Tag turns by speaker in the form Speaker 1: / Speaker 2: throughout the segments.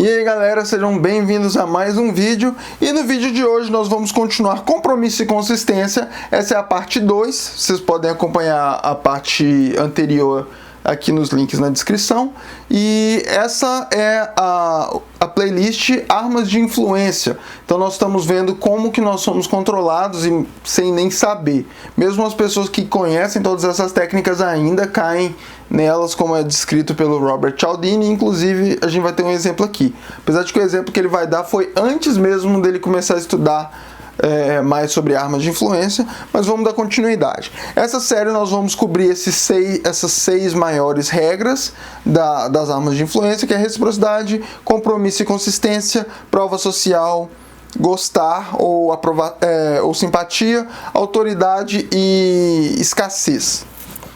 Speaker 1: E aí galera, sejam bem-vindos a mais um vídeo. E no vídeo de hoje nós vamos continuar compromisso e consistência. Essa é a parte 2, vocês podem acompanhar a parte anterior aqui nos links na descrição. E essa é a playlist Armas de Influência. Então nós estamos vendo como que nós somos controlados e sem nem saber. Mesmo as pessoas que conhecem todas essas técnicas ainda caem nelas, como é descrito pelo Robert Cialdini. Inclusive a gente vai ter um exemplo aqui. Apesar de que o exemplo que ele vai dar foi antes mesmo dele começar a estudar mais sobre armas de influência, mas vamos dar continuidade. Essa série nós vamos cobrir essas seis maiores regras das armas de influência, que é reciprocidade, compromisso e consistência, prova social, gostar ou simpatia, autoridade e escassez.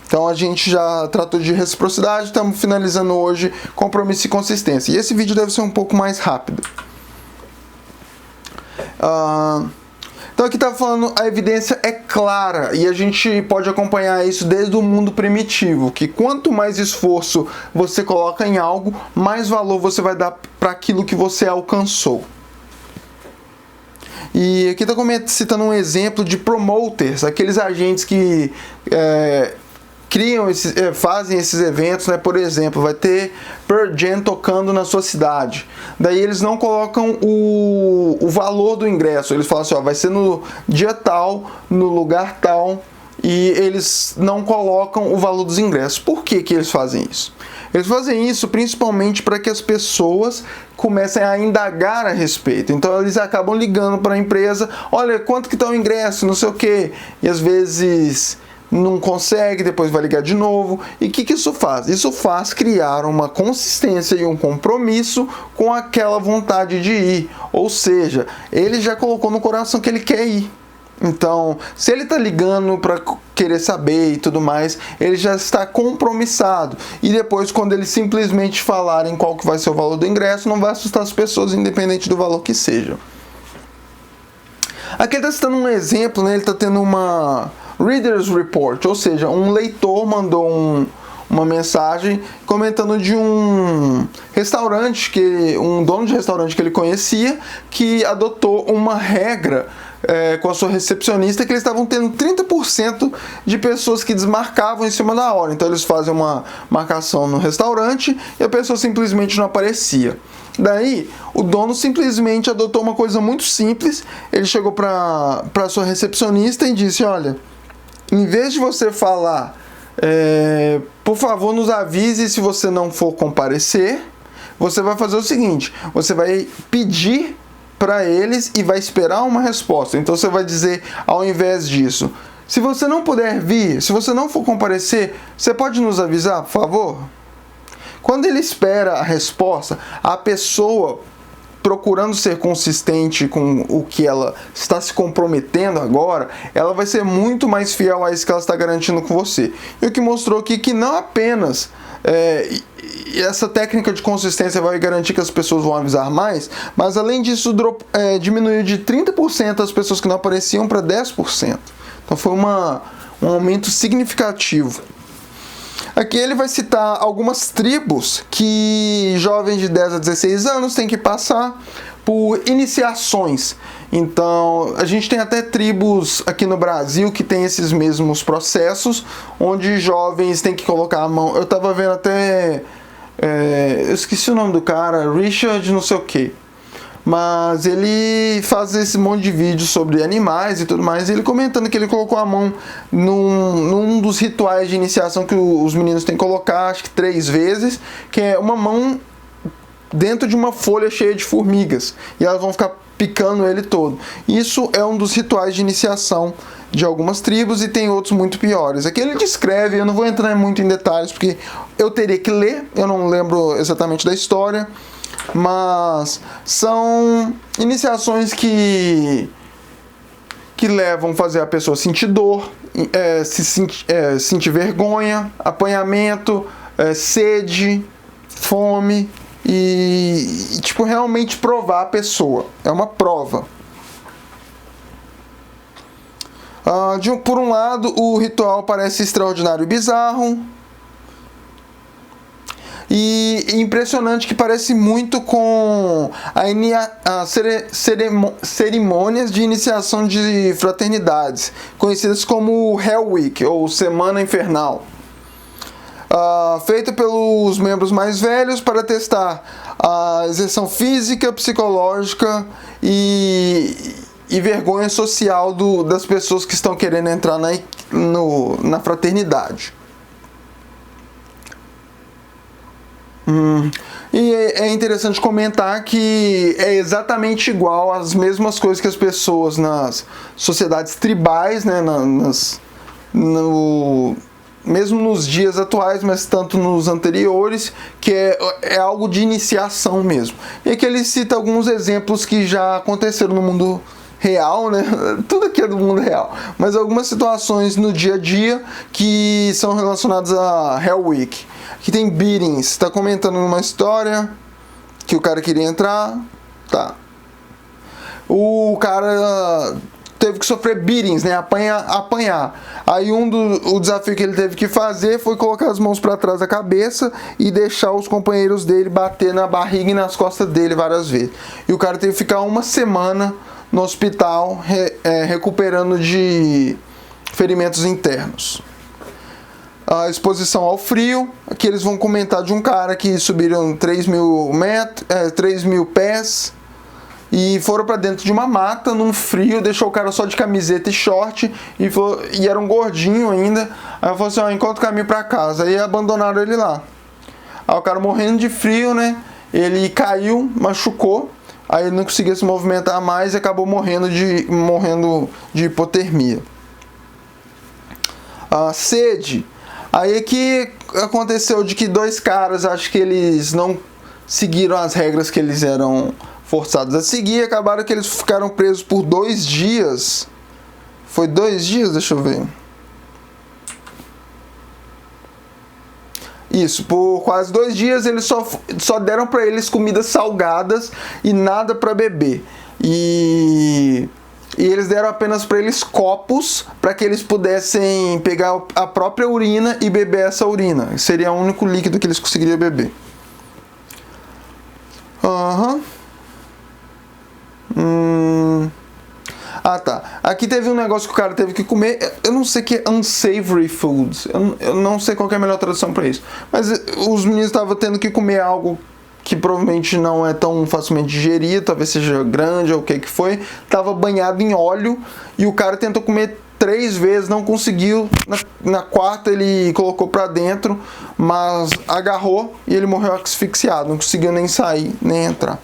Speaker 1: Então a gente já tratou de reciprocidade, estamos finalizando hoje compromisso e consistência. E esse vídeo deve ser um pouco mais rápido. Então aqui está falando, a evidência é clara e a gente pode acompanhar isso desde o mundo primitivo, que quanto mais esforço você coloca em algo, mais valor você vai dar para aquilo que você alcançou. E aqui está citando um exemplo de promoters, aqueles agentes que fazem esses eventos, né? Por exemplo, vai ter Pearl Jam tocando na sua cidade. Daí eles não colocam o valor do ingresso. Eles falam assim, ó, vai ser no dia tal, no lugar tal, e eles não colocam o valor dos ingressos. Por que eles fazem isso? Eles fazem isso principalmente para que as pessoas comecem a indagar a respeito. Então eles acabam ligando para a empresa, olha, quanto que está o ingresso, não sei o quê. E às vezes não consegue, depois vai ligar de novo. E o que isso faz? Isso faz criar uma consistência e um compromisso com aquela vontade de ir. Ou seja, ele já colocou no coração que ele quer ir. Então, se ele está ligando para querer saber e tudo mais, ele já está compromissado. E depois, quando eles simplesmente falarem qual que vai ser o valor do ingresso, não vai assustar as pessoas, independente do valor que seja. Aqui ele está citando um exemplo, né? Ele está tendo uma Reader's Report, ou seja, um leitor mandou uma mensagem comentando de um restaurante, um dono de restaurante que ele conhecia, que adotou uma regra com a sua recepcionista, que eles estavam tendo 30% de pessoas que desmarcavam em cima da hora. Então eles fazem uma marcação no restaurante e a pessoa simplesmente não aparecia. Daí o dono simplesmente adotou uma coisa muito simples. Ele chegou para a sua recepcionista e disse, olha, em vez de você falar, por favor nos avise se você não for comparecer, você vai fazer o seguinte, você vai pedir para eles e vai esperar uma resposta. Então você vai dizer, ao invés disso, se você não puder vir, se você não for comparecer, você pode nos avisar, por favor? Quando ele espera a resposta, a pessoa, procurando ser consistente com o que ela está se comprometendo agora, ela vai ser muito mais fiel a isso que ela está garantindo com você. E o que mostrou aqui que não apenas essa técnica de consistência vai garantir que as pessoas vão avisar mais, mas além disso diminuiu de 30% as pessoas que não apareciam para 10%. Então foi um aumento significativo. Aqui ele vai citar algumas tribos que jovens de 10 a 16 anos têm que passar por iniciações. Então, a gente tem até tribos aqui no Brasil que tem esses mesmos processos, onde jovens têm que colocar a mão. Eu estava vendo até, eu esqueci o nome do cara, Richard não sei o que. Mas ele faz esse monte de vídeos sobre animais e tudo mais, e ele comentando que ele colocou a mão num dos rituais de iniciação que os meninos têm que colocar, acho que 3 vezes, que é uma mão dentro de uma folha cheia de formigas, e elas vão ficar picando ele todo. Isso é um dos rituais de iniciação de algumas tribos, e tem outros muito piores. Aqui ele descreve, eu não vou entrar muito em detalhes, porque eu teria que ler, eu não lembro exatamente da história, mas são iniciações que levam a fazer a pessoa sentir dor, sentir vergonha, apanhamento, sede, fome e tipo, realmente provar a pessoa. É uma prova. Por um lado, o ritual parece extraordinário e bizarro. E impressionante que parece muito com cerimônias de iniciação de fraternidades, conhecidas como Hell Week, ou Semana Infernal. Feita pelos membros mais velhos para testar a exerção física, psicológica e vergonha social das pessoas que estão querendo entrar na fraternidade. E é interessante comentar que é exatamente igual às mesmas coisas que as pessoas nas sociedades tribais, né, mesmo nos dias atuais, mas tanto nos anteriores, que é algo de iniciação mesmo. E aqui ele cita alguns exemplos que já aconteceram no mundo real, né? Tudo aqui é do mundo real, mas algumas situações no dia a dia que são relacionadas a Hell Week. Aqui tem beatings, está comentando uma história que o cara queria entrar, tá? O cara teve que sofrer beatings, né? Apanhar. Aí o desafio que ele teve que fazer foi colocar as mãos para trás da cabeça e deixar os companheiros dele bater na barriga e nas costas dele várias vezes. E o cara teve que ficar uma semana no hospital recuperando de ferimentos internos. A exposição ao frio, aqui eles vão comentar de um cara que subiram 3.000 pés e foram para dentro de uma mata num frio, deixou o cara só de camiseta e short e era um gordinho ainda. Aí falou assim, encontra o caminho para casa. Aí abandonaram ele lá. Aí o cara morrendo de frio, né? Ele caiu, machucou, aí ele não conseguia se movimentar mais e acabou morrendo de hipotermia. Sede. Aí é que aconteceu de que dois caras, acho que eles não seguiram as regras que eles eram forçados a seguir, acabaram que eles ficaram presos por 2 dias. Foi 2 dias? Deixa eu ver. Isso, por quase 2 dias eles só deram para eles comidas salgadas e nada para beber. E eles deram apenas para eles copos para que eles pudessem pegar a própria urina e beber essa urina. Seria o único líquido que eles conseguiriam beber. Tá. Aqui teve um negócio que o cara teve que comer. Eu não sei o que é unsavory foods. Eu não sei qual que é a melhor tradução para isso. Mas os meninos estavam tendo que comer algo que provavelmente não é tão facilmente digerido, talvez seja grande ou o que foi. Tava banhado em óleo e o cara tentou comer 3 vezes, não conseguiu. Na quarta ele colocou para dentro, mas agarrou e ele morreu asfixiado. Não conseguiu nem sair, nem entrar.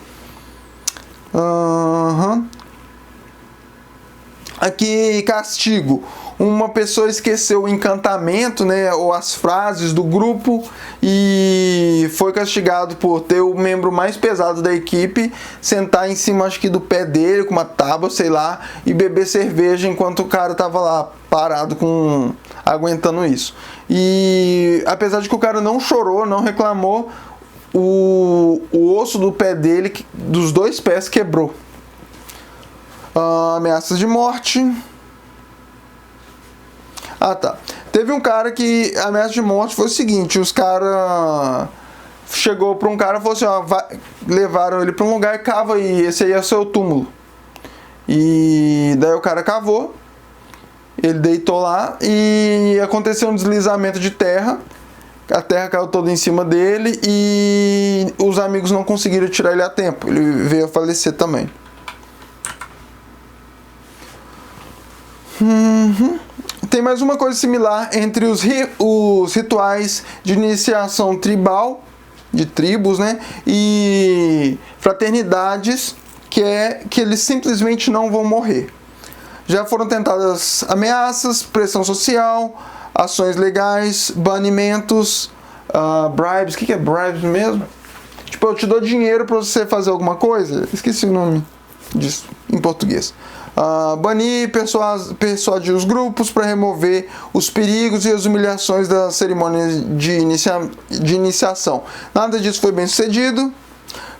Speaker 1: Aqui, castigo. Uma pessoa esqueceu o encantamento, né, ou as frases do grupo e foi castigado por ter o membro mais pesado da equipe sentar em cima, acho que do pé dele, com uma tábua, sei lá, e beber cerveja enquanto o cara tava lá parado aguentando isso. E apesar de que o cara não chorou, não reclamou, o osso do pé dele, dos 2 pés, quebrou. Ameaças de morte. Tá. Teve um cara que a ameaça de morte foi o seguinte: os caras chegou para um cara e falou assim: levaram ele para um lugar e cava aí, esse aí é o seu túmulo. E daí o cara cavou, ele deitou lá e aconteceu um deslizamento de terra. A terra caiu toda em cima dele e os amigos não conseguiram tirar ele a tempo. Ele veio a falecer também. Tem mais uma coisa similar entre os rituais de iniciação tribal, de tribos, né, e fraternidades, que é que eles simplesmente não vão morrer. Já foram tentadas ameaças, pressão social, ações legais, banimentos, bribes. O que é bribes mesmo? Tipo, eu te dou dinheiro para você fazer alguma coisa. Esqueci o nome disso em português. Banir, persuadir os grupos para remover os perigos e as humilhações das cerimônias de iniciação. Nada disso foi bem sucedido,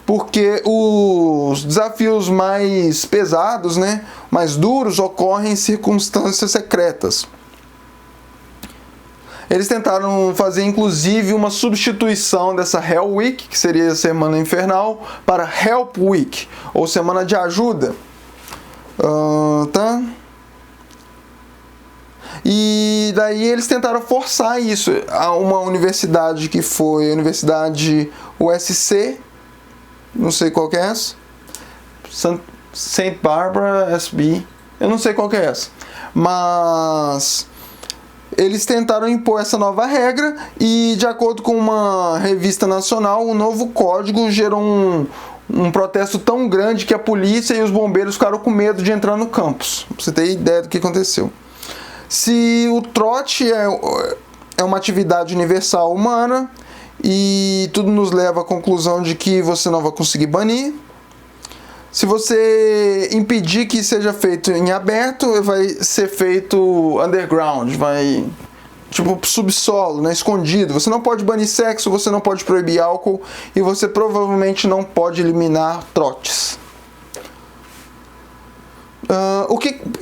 Speaker 1: porque os desafios mais pesados, né, mais duros, ocorrem em circunstâncias secretas. Eles tentaram fazer inclusive uma substituição dessa Hell Week, que seria a Semana Infernal, para Help Week, ou Semana de Ajuda. Tá? E daí eles tentaram forçar isso a uma universidade que foi a Universidade USC, não sei qual que é essa, St. Barbara SB, eu não sei qual que é essa, mas eles tentaram impor essa nova regra e, de acordo com uma revista nacional, o novo código gerou um protesto tão grande que a polícia e os bombeiros ficaram com medo de entrar no campus. Pra você ter ideia do que aconteceu. Se o trote é uma atividade universal humana e tudo nos leva à conclusão de que você não vai conseguir banir, se você impedir que seja feito em aberto, vai ser feito underground, vai tipo subsolo, né, escondido. Você não pode banir sexo, você não pode proibir álcool e você provavelmente não pode eliminar trotes.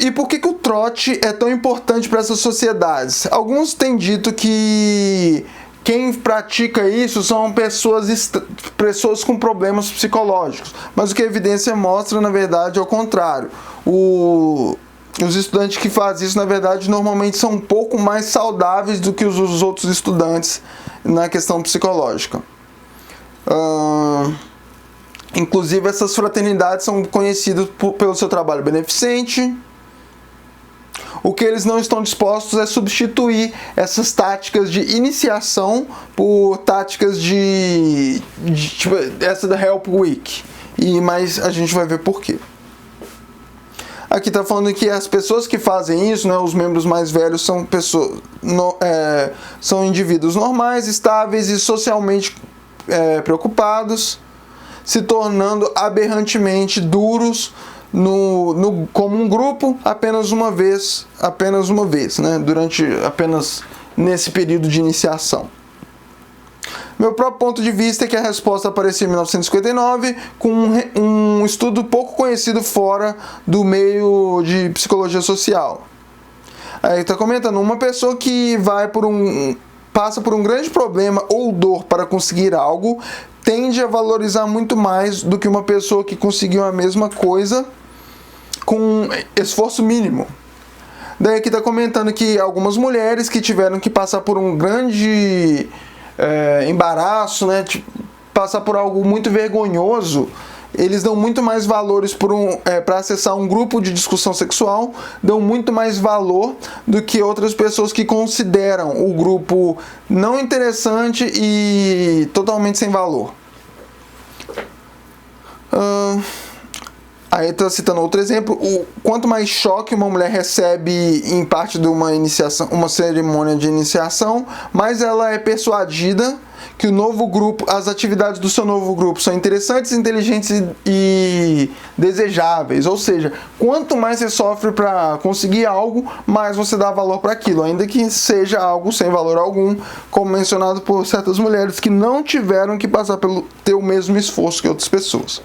Speaker 1: E por que o trote é tão importante para essas sociedades? Alguns têm dito que quem pratica isso são pessoas com problemas psicológicos, mas o que a evidência mostra, na verdade, é o contrário. Os estudantes que fazem isso, na verdade, normalmente são um pouco mais saudáveis do que os outros estudantes na questão psicológica. Inclusive, essas fraternidades são conhecidas pelo seu trabalho beneficente. O que eles não estão dispostos é substituir essas táticas de iniciação por táticas tipo, essa da Help Week. Mas a gente vai ver por quê. Aqui está falando que as pessoas que fazem isso, né, os membros mais velhos, são indivíduos normais, estáveis e socialmente preocupados, se tornando aberrantemente duros como um grupo apenas uma vez, né, apenas nesse período de iniciação. Meu próprio ponto de vista é que a resposta apareceu em 1959 com um estudo pouco conhecido fora do meio de psicologia social. Aí está comentando, uma pessoa que passa por um grande problema ou dor para conseguir algo tende a valorizar muito mais do que uma pessoa que conseguiu a mesma coisa com esforço mínimo. Daí aqui está comentando que algumas mulheres que tiveram que passar por um grande embaraço, né, passar por algo muito vergonhoso, eles dão muito mais valores para acessar um grupo de discussão sexual, dão muito mais valor do que outras pessoas que consideram o grupo não interessante e totalmente sem valor. Aí está citando outro exemplo. Quanto mais choque uma mulher recebe em parte de uma cerimônia de iniciação, mais ela é persuadida que as atividades do seu novo grupo são interessantes, inteligentes e desejáveis. Ou seja, quanto mais você sofre para conseguir algo, mais você dá valor para aquilo, ainda que seja algo sem valor algum, como mencionado por certas mulheres que não tiveram que passar ter o mesmo esforço que outras pessoas.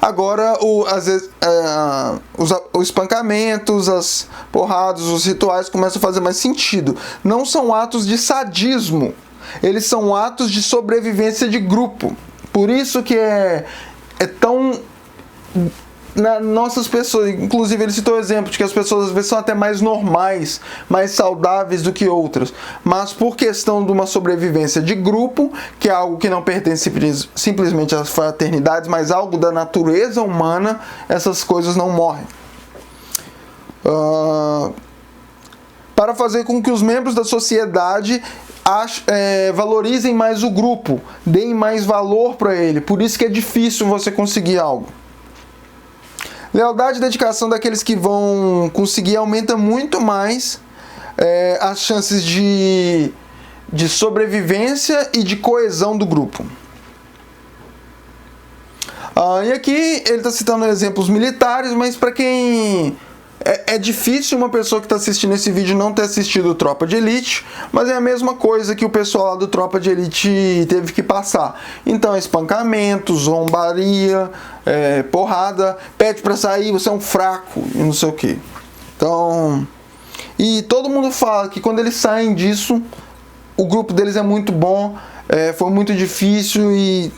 Speaker 1: Agora, os espancamentos, as porradas, os rituais começam a fazer mais sentido. Não são atos de sadismo, eles são atos de sobrevivência de grupo. Por isso que é tão... nossas pessoas, inclusive ele citou o exemplo de que as pessoas às vezes são até mais normais, mais saudáveis do que outras, mas por questão de uma sobrevivência de grupo, que é algo que não pertence simplesmente às fraternidades, mas algo da natureza humana, essas coisas não morrem. Para fazer com que os membros da sociedade valorizem mais o grupo, deem mais valor para ele, por isso que é difícil você conseguir algo. Lealdade e dedicação daqueles que vão conseguir aumenta muito mais as chances de sobrevivência e de coesão do grupo. E aqui ele está citando exemplos militares, mas para quem... É difícil uma pessoa que está assistindo esse vídeo não ter assistido Tropa de Elite, mas é a mesma coisa que o pessoal lá do Tropa de Elite teve que passar. Então, espancamento, zombaria, porrada, pede para sair, você é um fraco e não sei o que. Então, E todo mundo fala que quando eles saem disso, o grupo deles é muito bom, foi muito difícil e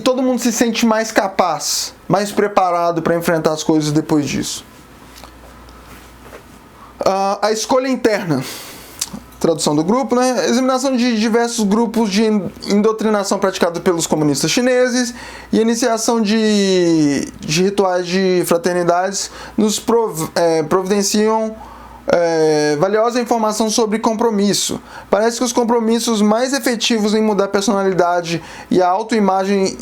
Speaker 1: todo mundo se sente mais capaz, mais preparado para enfrentar as coisas depois disso. A escolha interna, tradução do grupo, né? Examinação de diversos grupos de indoutrinação praticada pelos comunistas chineses e iniciação de rituais de fraternidades nos providenciam valiosa informação sobre compromisso. Parece que os compromissos mais efetivos em mudar a personalidade e a autoimagem,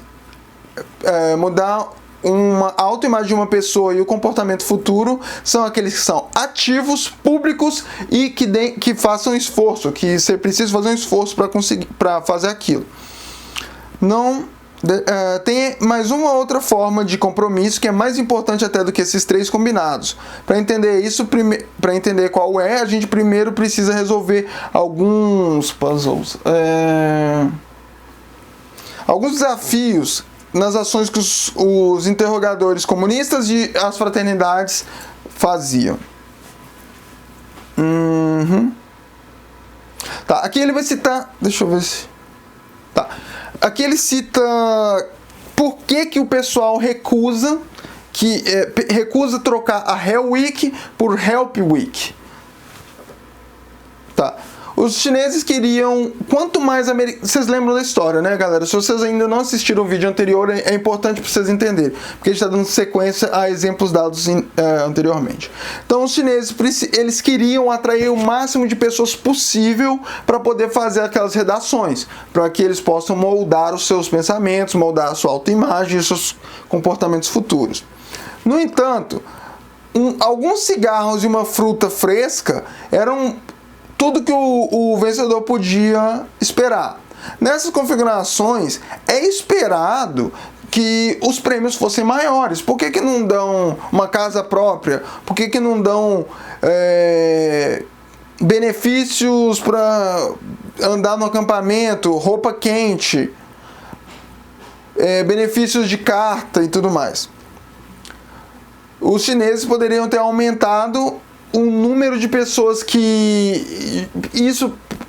Speaker 1: mudar uma autoimagem de uma pessoa e o comportamento futuro são aqueles que são ativos, públicos e que façam esforço, que você precisa fazer um esforço para fazer aquilo. Não tem mais uma outra forma de compromisso que é mais importante até do que esses três combinados. Para entender isso, para entender qual a gente primeiro precisa resolver alguns puzzles, alguns desafios nas ações que os interrogadores comunistas e as fraternidades faziam. Tá, aqui ele vai citar, deixa eu ver se... Tá. Aqui ele cita por que o pessoal recusa trocar a Hell Week por Help Week. Tá. Os chineses queriam, quanto mais vocês lembram da história, né, galera? Se vocês ainda não assistiram o vídeo anterior, é importante para vocês entenderem, porque a gente está dando sequência a exemplos dados anteriormente. Então, os chineses, eles queriam atrair o máximo de pessoas possível para poder fazer aquelas redações, para que eles possam moldar os seus pensamentos, moldar a sua autoimagem e seus comportamentos futuros. No entanto, alguns cigarros e uma fruta fresca eram tudo que o vencedor podia esperar. Nessas configurações, é esperado que os prêmios fossem maiores. Por que não dão uma casa própria? Por que não dão benefícios para andar no acampamento, roupa quente, benefícios de carta e tudo mais? Os chineses poderiam ter aumentado o número de pessoas que...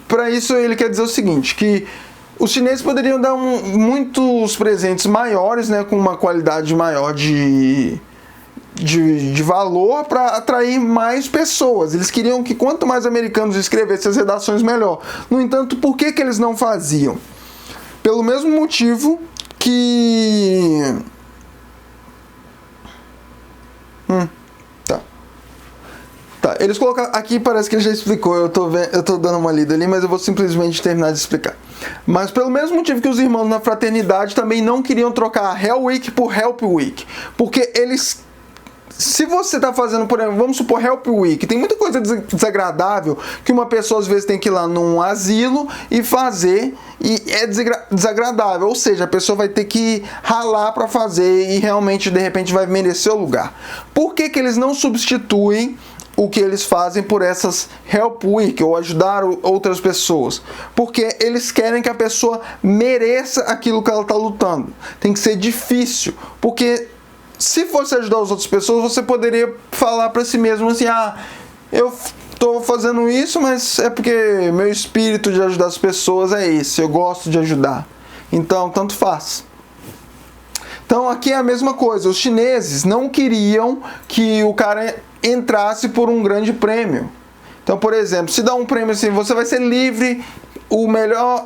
Speaker 1: Para isso ele quer dizer o seguinte, que os chineses poderiam dar muitos presentes maiores, né, com uma qualidade maior de valor para atrair mais pessoas. Eles queriam que quanto mais americanos escrevessem as redações, melhor. No entanto, por que eles não faziam? Pelo mesmo motivo que... Tá, eles colocaram aqui, parece que ele já explicou, eu tô dando uma lida ali, mas eu vou simplesmente terminar de explicar. Mas pelo mesmo motivo que os irmãos na fraternidade também não queriam trocar a Hell Week por Help Week, porque eles... Se você está fazendo, por exemplo, vamos supor Help Week, tem muita coisa desagradável que uma pessoa às vezes tem que ir lá num asilo e fazer, e é desagradável, ou seja, a pessoa vai ter que ralar para fazer e realmente de repente vai merecer o lugar. Por que eles não substituem o que eles fazem por essas Help Week ou ajudar outras pessoas? Porque eles querem que a pessoa mereça aquilo que ela está lutando. Tem que ser difícil, porque se fosse ajudar as outras pessoas, você poderia falar para si mesmo assim, eu estou fazendo isso, mas é porque meu espírito de ajudar as pessoas é esse, eu gosto de ajudar. Então, tanto faz. Então, aqui é a mesma coisa. Os chineses não queriam que o cara entrasse por um grande prêmio. Então, por exemplo, se dá um prêmio assim, você vai ser livre,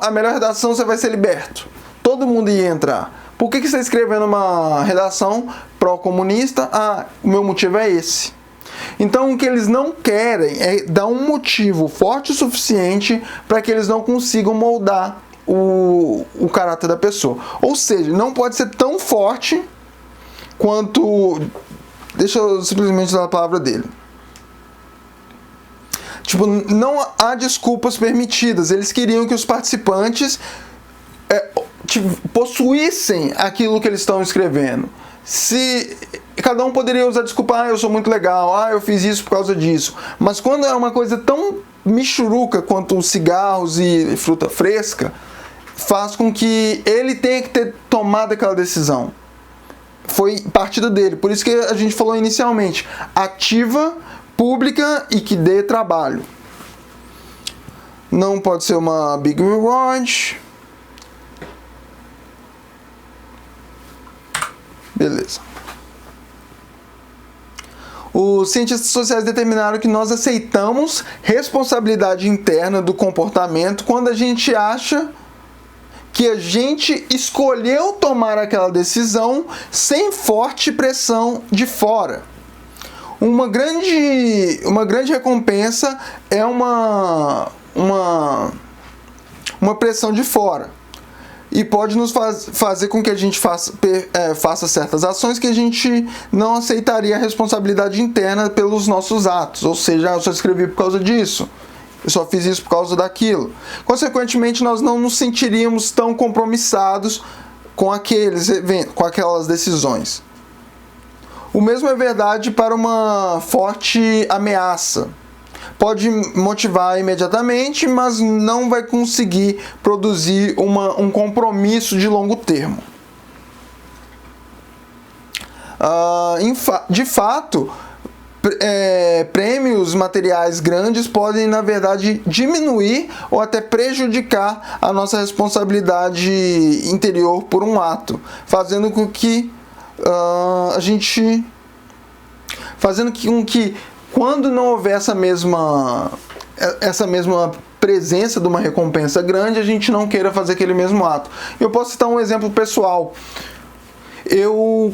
Speaker 1: a melhor redação você vai ser liberto. Todo mundo ia entrar. Por que você está escrevendo uma redação pró-comunista? O meu motivo é esse. Então, o que eles não querem é dar um motivo forte o suficiente para que eles não consigam moldar o caráter da pessoa. Ou seja, não pode ser tão forte quanto... Deixa eu simplesmente dar a palavra dele. Tipo, não há desculpas permitidas. Eles queriam que os participantes possuíssem aquilo que eles estão escrevendo. Se cada um poderia usar desculpa, eu sou muito legal, eu fiz isso por causa disso. Mas quando é uma coisa tão michuruca quanto os cigarros e fruta fresca, faz com que ele tenha que ter tomado aquela decisão. foi partida dele. Por isso que a gente falou inicialmente, ativa, pública e que dê trabalho. Não pode ser uma big reward. Beleza. Os cientistas sociais determinaram que nós aceitamos responsabilidade interna do comportamento quando a gente acha que a gente escolheu tomar aquela decisão sem forte pressão de fora. Uma grande recompensa é uma pressão de fora. E pode nos fazer com que a gente faça certas ações que a gente não aceitaria a responsabilidade interna pelos nossos atos. Ou seja, eu só escrevi por causa disso, eu só fiz isso por causa daquilo. Consequentemente, nós não nos sentiríamos tão compromissados com aquelas decisões. O mesmo é verdade para uma forte ameaça. Pode motivar imediatamente, mas não vai conseguir produzir um compromisso de longo termo. De fato, prêmios materiais grandes podem, na verdade, diminuir ou até prejudicar a nossa responsabilidade interior por um ato, fazendo com que quando não houver essa mesma presença de uma recompensa grande, a gente não queira fazer aquele mesmo ato. Eu posso citar um exemplo pessoal.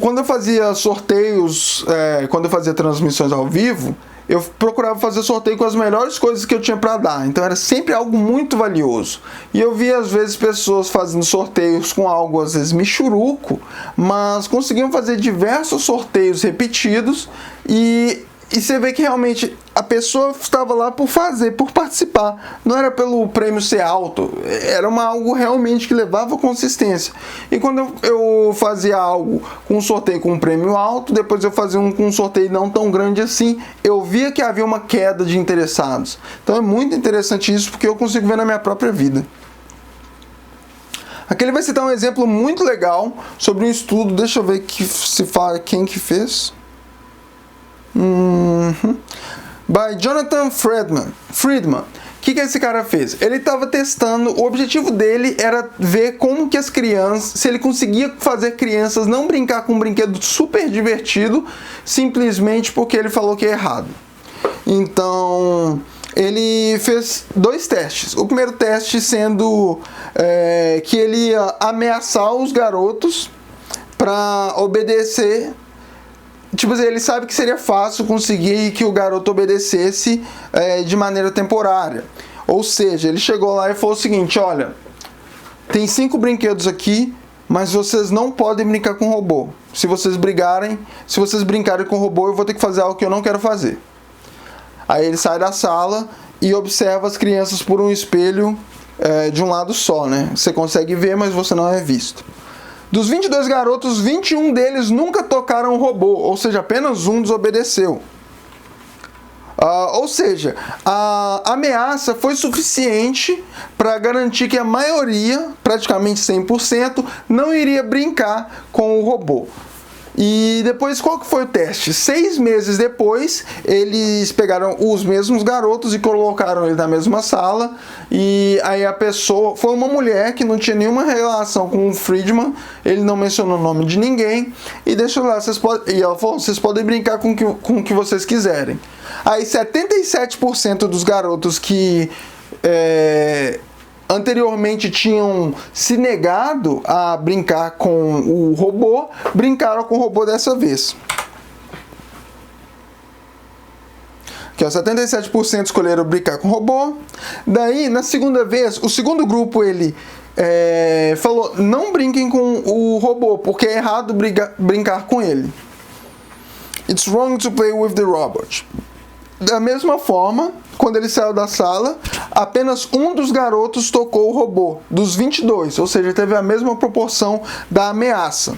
Speaker 1: Quando eu fazia sorteios, quando eu fazia transmissões ao vivo, eu procurava fazer sorteio com as melhores coisas que eu tinha para dar. Então era sempre algo muito valioso. E eu via às vezes pessoas fazendo sorteios com algo às vezes michuruco, mas conseguiam fazer diversos sorteios repetidos e você vê que realmente a pessoa estava lá por participar. Não era pelo prêmio ser alto, era algo realmente que levava consistência. E quando eu fazia algo com um sorteio com um prêmio alto, depois eu fazia com um sorteio não tão grande assim, eu via que havia uma queda de interessados. Então é muito interessante isso, porque eu consigo ver na minha própria vida. Aqui ele vai citar um exemplo muito legal sobre um estudo, deixa eu ver se fala quem que fez. By Jonathan Friedman. O que esse cara fez? Ele estava testando, o objetivo dele era ver como que as crianças, se ele conseguia fazer crianças não brincar com um brinquedo super divertido, simplesmente porque ele falou que é errado. Então, ele fez 2 testes. O primeiro teste sendo que ele ia ameaçar os garotos para obedecer. Tipo assim, ele sabe que seria fácil conseguir que o garoto obedecesse de maneira temporária. Ou seja, ele chegou lá e falou o seguinte: olha, tem 5 brinquedos aqui, mas vocês não podem brincar com o robô. Se vocês brincarem com o robô, eu vou ter que fazer algo que eu não quero fazer. Aí ele sai da sala e observa as crianças por um espelho de um lado só, né? Você consegue ver, mas você não é visto. Dos 22 garotos, 21 deles nunca tocaram o robô, ou seja, apenas um desobedeceu. Ou seja, a ameaça foi suficiente para garantir que a maioria, praticamente 100%, não iria brincar com o robô. E depois, qual que foi o teste? 6 meses depois, eles pegaram os mesmos garotos e colocaram ele na mesma sala. E aí a pessoa, foi uma mulher que não tinha nenhuma relação com o Friedman, ele não mencionou o nome de ninguém, e deixou lá, e ela falou, vocês podem brincar com o que vocês quiserem. Aí 77% dos garotos que anteriormente tinham se negado a brincar com o robô, brincaram com o robô dessa vez. Aqui, 77% escolheram brincar com o robô. Daí, na segunda vez, o segundo grupo, ele falou, não brinquem com o robô, porque é errado brincar com ele. It's wrong to play with the robot. Da mesma forma, quando ele saiu da sala, apenas um dos garotos tocou o robô, dos 22, ou seja, teve a mesma proporção da ameaça.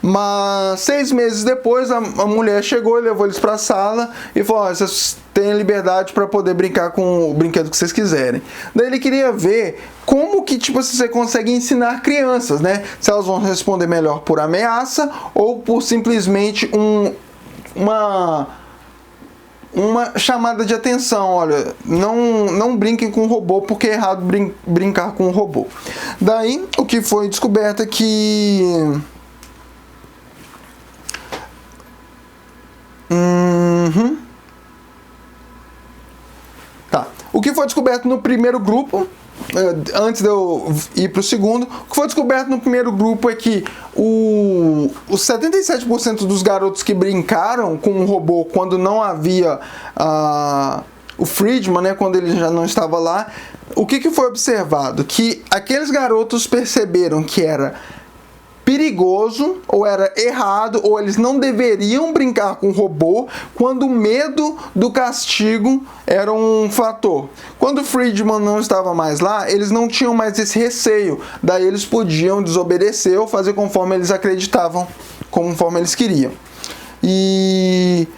Speaker 1: Mas 6 meses depois a mulher chegou e levou eles para a sala e falou: ó, vocês têm liberdade para poder brincar com o brinquedo que vocês quiserem. Daí ele queria ver como que tipo, você consegue ensinar crianças, né? Se elas vão responder melhor por ameaça ou por simplesmente uma chamada de atenção. Olha, não brinquem com o robô porque é errado brincar com o robô. Daí o que foi descoberto é que o que foi descoberto no primeiro grupo, antes de eu ir para o segundo, o que foi descoberto no primeiro grupo é que os 77% dos garotos que brincaram com o robô quando não havia o Friedman, né, quando ele já não estava lá, o que foi observado? Que aqueles garotos perceberam que era perigoso, ou era errado, ou eles não deveriam brincar com o robô quando o medo do castigo era um fator. Quando o Friedman não estava mais lá, eles não tinham mais esse receio, daí eles podiam desobedecer ou fazer conforme eles acreditavam, conforme eles queriam. E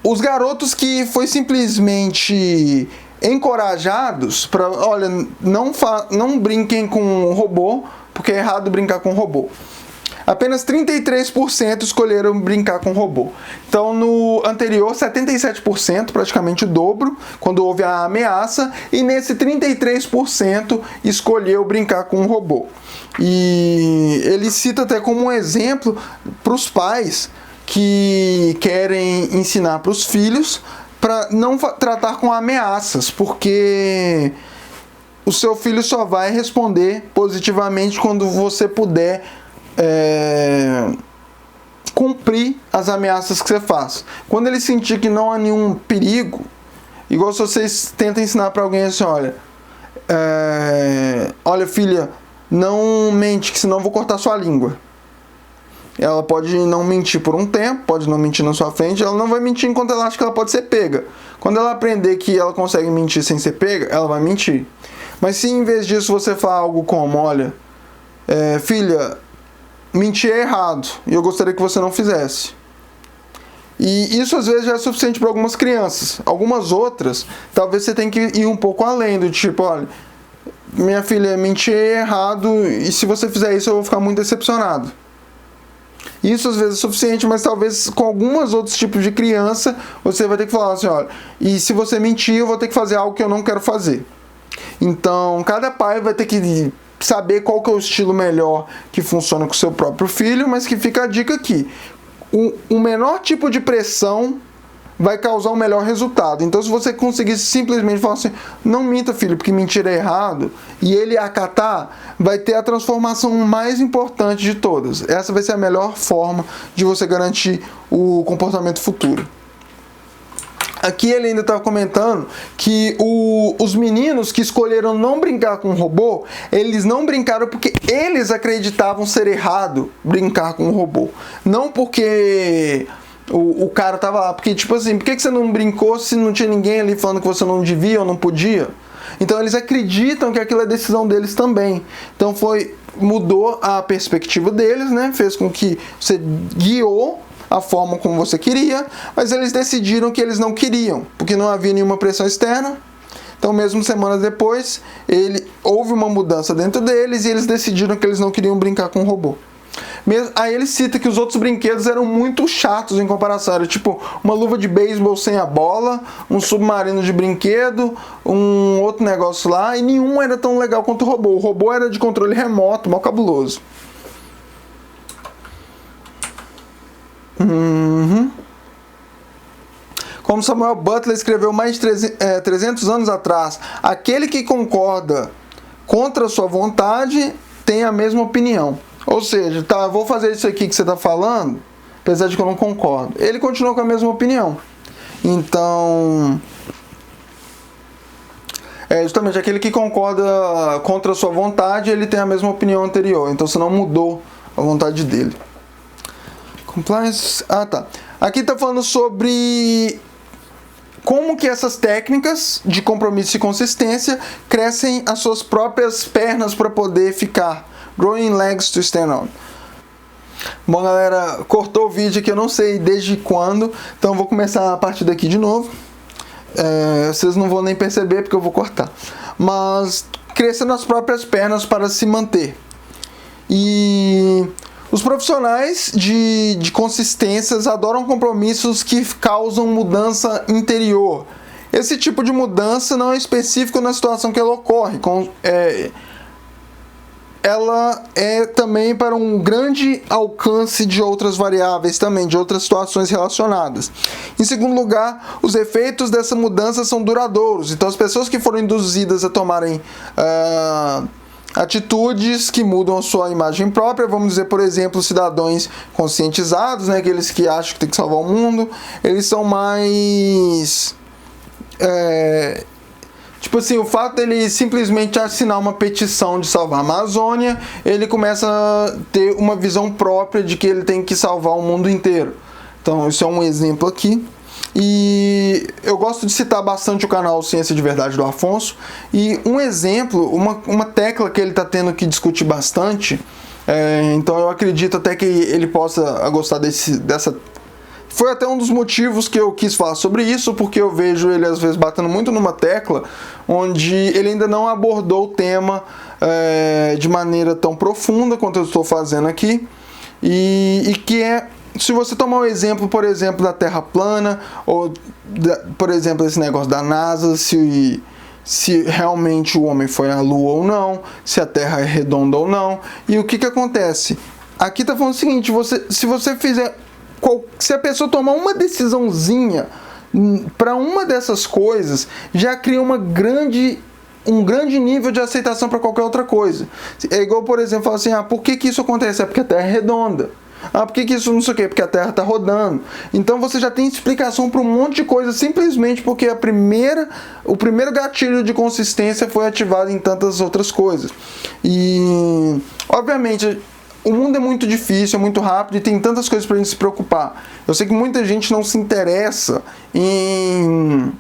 Speaker 1: os garotos que foi simplesmente encorajados para, olha, não brinquem com o robô, porque é errado brincar com robô. Apenas 33% escolheram brincar com robô. Então, no anterior, 77%, praticamente o dobro, quando houve a ameaça, e nesse 33% escolheu brincar com robô. E ele cita até como um exemplo para os pais que querem ensinar para os filhos para não tratar com ameaças, porque o seu filho só vai responder positivamente quando você puder cumprir as ameaças que você faz. Quando ele sentir que não há nenhum perigo, igual se vocês tentam ensinar para alguém assim: olha filha, não mente que senão eu vou cortar sua língua. Ela pode não mentir por um tempo, pode não mentir na sua frente, ela não vai mentir enquanto ela acha que ela pode ser pega. Quando ela aprender que ela consegue mentir sem ser pega, ela vai mentir. Mas se em vez disso você falar algo como: olha, filha, mentir é errado e eu gostaria que você não fizesse. E isso às vezes já é suficiente para algumas crianças. Algumas outras, talvez você tenha que ir um pouco além, do tipo: olha, minha filha, mentir é errado e se você fizer isso eu vou ficar muito decepcionado. Isso às vezes é suficiente, mas talvez com alguns outros tipos de criança você vai ter que falar assim: olha, e se você mentir eu vou ter que fazer algo que eu não quero fazer. Então, cada pai vai ter que saber qual que é o estilo melhor que funciona com o seu próprio filho, mas que fica a dica aqui: o menor tipo de pressão vai causar o melhor resultado. Então, se você conseguir simplesmente falar assim: não minta, filho, porque mentir é errado, e ele acatar, vai ter a transformação mais importante de todas. Essa vai ser a melhor forma de você garantir o comportamento futuro. Aqui ele ainda estava comentando que os meninos que escolheram não brincar com o robô, eles não brincaram porque eles acreditavam ser errado brincar com o robô. Não porque o cara estava lá. Porque, tipo assim, por que você não brincou se não tinha ninguém ali falando que você não devia ou não podia? Então eles acreditam que aquilo é decisão deles também. Então mudou a perspectiva deles, né? Fez com que você guiou a forma como você queria, mas eles decidiram que eles não queriam, porque não havia nenhuma pressão externa. Então, mesmo semanas depois, houve uma mudança dentro deles e eles decidiram que eles não queriam brincar com o robô. Aí ele cita que os outros brinquedos eram muito chatos em comparação. Era tipo uma luva de beisebol sem a bola, um submarino de brinquedo, um outro negócio lá, e nenhum era tão legal quanto o robô. O robô era de controle remoto, mal cabuloso. Como Samuel Butler escreveu mais de 300 anos atrás: aquele que concorda contra a sua vontade tem a mesma opinião. Ou seja, eu vou fazer isso aqui que você está falando, apesar de que eu não concordo. Ele continuou com a mesma opinião. Então, justamente aquele que concorda contra a sua vontade, ele tem a mesma opinião anterior. Então você não mudou a vontade dele. Compliance. Tá. Aqui está falando sobre como que essas técnicas de compromisso e consistência crescem as suas próprias pernas para poder ficar. Growing legs to stand on. Bom, galera, cortou o vídeo aqui, eu não sei desde quando, então eu vou começar a partir daqui de novo. Vocês não vão nem perceber porque eu vou cortar. Mas crescer nas próprias pernas para se manter. E os profissionais de consistências adoram compromissos que causam mudança interior. Esse tipo de mudança não é específico na situação que ela ocorre. Ela é também para um grande alcance de outras variáveis também, de outras situações relacionadas. Em segundo lugar, os efeitos dessa mudança são duradouros. Então, as pessoas que foram induzidas a tomarem atitudes que mudam a sua imagem própria, vamos dizer, por exemplo, cidadãos conscientizados, né, aqueles que acham que tem que salvar o mundo, eles são mais... Tipo assim, o fato dele simplesmente assinar uma petição de salvar a Amazônia, ele começa a ter uma visão própria de que ele tem que salvar o mundo inteiro. Então, isso é um exemplo aqui. E eu gosto de citar bastante o canal Ciência de Verdade do Afonso. E um exemplo, uma tecla que ele está tendo que discutir bastante, então eu acredito até que ele possa gostar dessa... Foi até um dos motivos que eu quis falar sobre isso, porque eu vejo ele às vezes batendo muito numa tecla onde ele ainda não abordou o tema de maneira tão profunda quanto eu estou fazendo aqui, e que é, se você tomar um exemplo, por exemplo, da Terra plana, ou por exemplo esse negócio da NASA, se realmente o homem foi à Lua ou não, se a Terra é redonda ou não, e o que acontece? Aqui está falando o seguinte, se a pessoa tomar uma decisãozinha para uma dessas coisas, já cria um grande nível de aceitação para qualquer outra coisa. É igual, por exemplo, falar assim, por que isso acontece? É porque a Terra é redonda. Por que isso não sei o quê? Porque a Terra está rodando. Então você já tem explicação para um monte de coisa simplesmente porque o primeiro gatilho de consistência foi ativado em tantas outras coisas. E, obviamente, o mundo é muito difícil, é muito rápido e tem tantas coisas pra gente se preocupar. Eu sei que muita gente não se interessa em...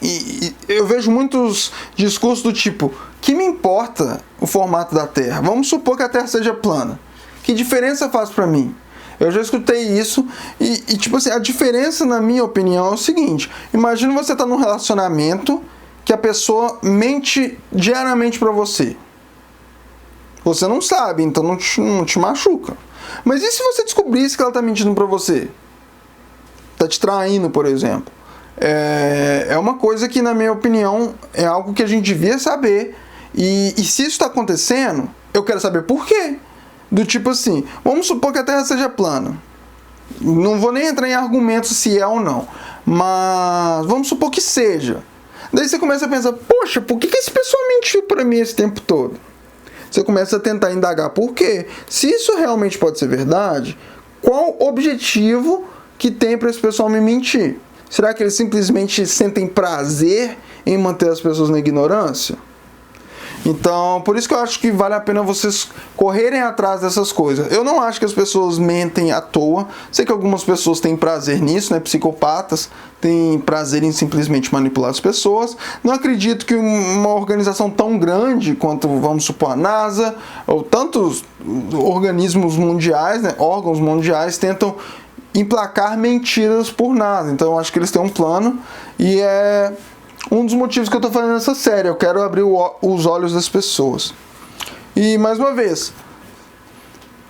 Speaker 1: E eu vejo muitos discursos do tipo, que me importa o formato da Terra? Vamos supor que a Terra seja plana. Que diferença faz pra mim? Eu já escutei isso e tipo assim, a diferença, na minha opinião, é o seguinte. Imagina você tá num relacionamento que a pessoa mente diariamente pra você. Você não sabe, então não te machuca. Mas e se você descobrisse que ela está mentindo para você? Está te traindo, por exemplo. É uma coisa que, na minha opinião, é algo que a gente devia saber. E se isso está acontecendo, eu quero saber por quê. Do tipo assim, vamos supor que a Terra seja plana. Não vou nem entrar em argumentos se é ou não. Mas vamos supor que seja. Daí você começa a pensar, poxa, por que esse pessoal mentiu para mim esse tempo todo? Você começa a tentar indagar por quê. Se isso realmente pode ser verdade, qual o objetivo que tem para esse pessoal me mentir? Será que eles simplesmente sentem prazer em manter as pessoas na ignorância? Então, por isso que eu acho que vale a pena vocês correrem atrás dessas coisas. Eu não acho que as pessoas mentem à toa. Sei que algumas pessoas têm prazer nisso, né? Psicopatas têm prazer em simplesmente manipular as pessoas. Não acredito que uma organização tão grande quanto, vamos supor, a NASA, ou tantos organismos mundiais, né? Órgãos mundiais, tentam emplacar mentiras por nada. Então, eu acho que eles têm um plano e é um dos motivos que eu estou fazendo essa série. Eu quero abrir os olhos das pessoas. E, mais uma vez,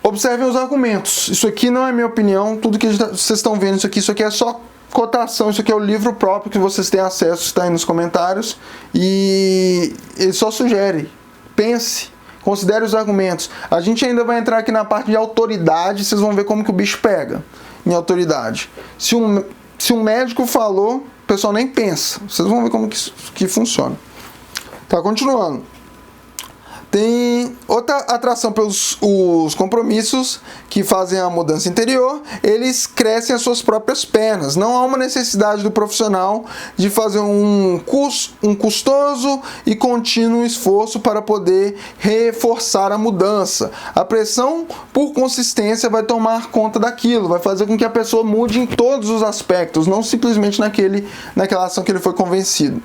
Speaker 1: observem os argumentos. Isso aqui não é minha opinião. Tudo que vocês estão vendo, isso aqui é só cotação. Isso aqui é o livro próprio que vocês têm acesso, está aí nos comentários. E ele só sugere. Pense. Considere os argumentos. A gente ainda vai entrar aqui na parte de autoridade. Vocês vão ver como que o bicho pega em autoridade. Se um médico falou, o pessoal nem pensa. Vocês vão ver como que funciona. Tá, continuando. Tem outra atração pelos os compromissos que fazem a mudança interior. Eles crescem as suas próprias pernas. Não há uma necessidade do profissional de fazer um custoso e contínuo esforço para poder reforçar a mudança. A pressão por consistência vai tomar conta daquilo, vai fazer com que a pessoa mude em todos os aspectos, não simplesmente naquela ação que ele foi convencido.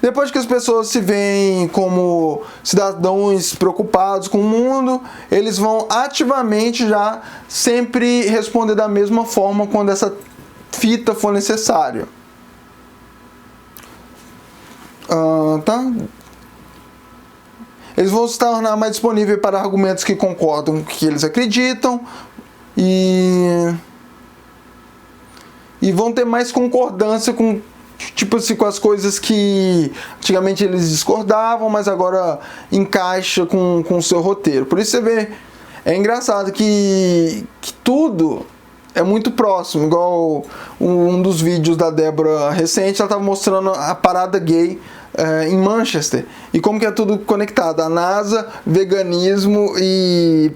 Speaker 1: Depois que as pessoas se veem como cidadãos mais preocupados com o mundo, eles vão ativamente já sempre responder da mesma forma quando essa fita for necessária. Tá? Eles vão se tornar mais disponíveis para argumentos que concordam com o que eles acreditam e vão ter mais concordância com, tipo assim, com as coisas que antigamente eles discordavam, mas agora encaixa com o seu roteiro. Por isso você vê, é engraçado que tudo é muito próximo, igual um dos vídeos da Débora recente, ela estava mostrando a parada gay em Manchester, e como que é tudo conectado, a NASA, veganismo e,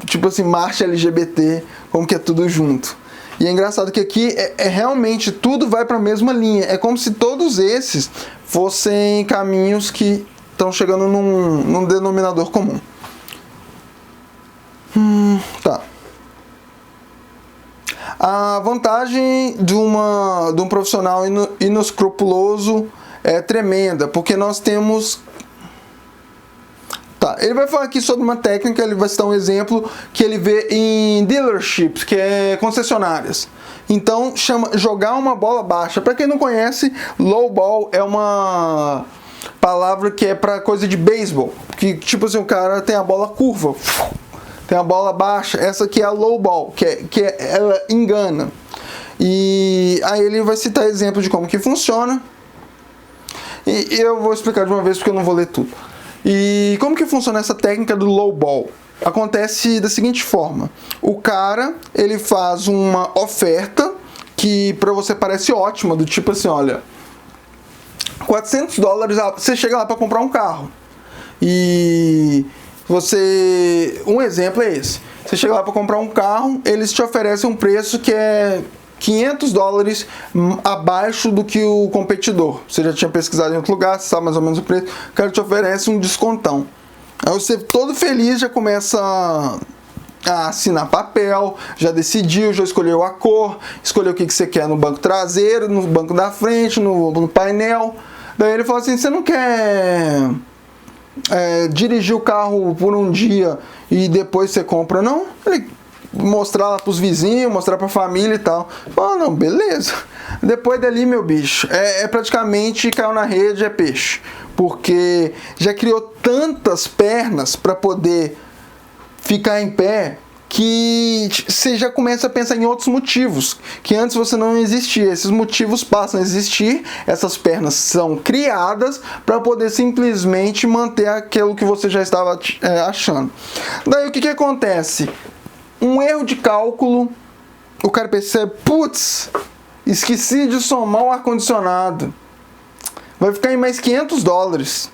Speaker 1: tipo assim, marcha LGBT, como que é tudo junto. E é engraçado que aqui realmente tudo vai para a mesma linha, é como se todos esses fossem caminhos que estão chegando num denominador comum. Tá. A vantagem de um profissional inescrupuloso é tremenda, porque nós temos... Tá, ele vai falar aqui sobre uma técnica, ele vai citar um exemplo que ele vê em dealerships, que é concessionárias. Então, chama jogar uma bola baixa. Para quem não conhece, low ball é uma palavra que é para coisa de beisebol, que tipo assim, o cara tem a bola curva, tem a bola baixa. Essa aqui é a low ball, ela engana. E aí ele vai citar exemplo de como que funciona. E eu vou explicar de uma vez porque eu não vou ler tudo. E como que funciona essa técnica do low ball? Acontece da seguinte forma: o cara, ele faz uma oferta que para você parece ótima, do tipo assim, olha, $400, você chega lá para comprar um carro. E um exemplo é esse: você chega lá para comprar um carro, eles te oferecem um preço que é $500 abaixo do que o competidor. Você já tinha pesquisado em outro lugar, você sabe mais ou menos o preço, o cara te oferece um descontão. Aí você, todo feliz, já começa a assinar papel, já decidiu, já escolheu a cor, escolheu o que você quer no banco traseiro, no banco da frente, no painel. Daí ele fala assim: você não quer dirigir o carro por um dia e depois você compra, não? Ele mostrar lá pros vizinhos, mostrar pra família e tal. Fala, não, beleza. Depois dali, meu bicho, praticamente caiu na rede, é peixe. Porque já criou tantas pernas para poder ficar em pé que você já começa a pensar em outros motivos que antes você não existia. Esses motivos passam a existir, essas pernas são criadas para poder simplesmente manter aquilo que você já estava achando. Daí o que acontece? Um erro de cálculo, o cara percebe, putz, esqueci de somar o ar-condicionado, vai ficar em mais $500.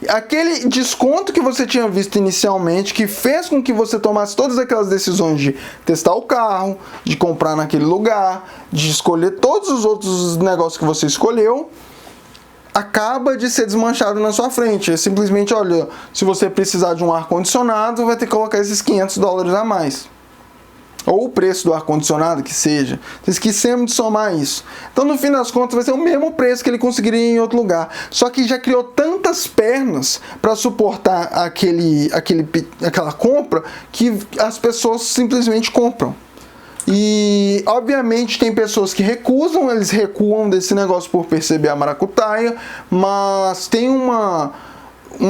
Speaker 1: Aquele desconto que você tinha visto inicialmente, que fez com que você tomasse todas aquelas decisões de testar o carro, de comprar naquele lugar, de escolher todos os outros negócios que você escolheu, acaba de ser desmanchado na sua frente. É simplesmente, olha, se você precisar de um ar-condicionado, vai ter que colocar esses $500 a mais. Ou o preço do ar-condicionado, que seja. Vocês esquecemos de somar isso. Então, no fim das contas, vai ser o mesmo preço que ele conseguiria em outro lugar. Só que já criou tantas pernas para suportar aquela compra que as pessoas simplesmente compram. E, obviamente, tem pessoas que recusam, eles recuam desse negócio por perceber a maracutaia, mas tem uma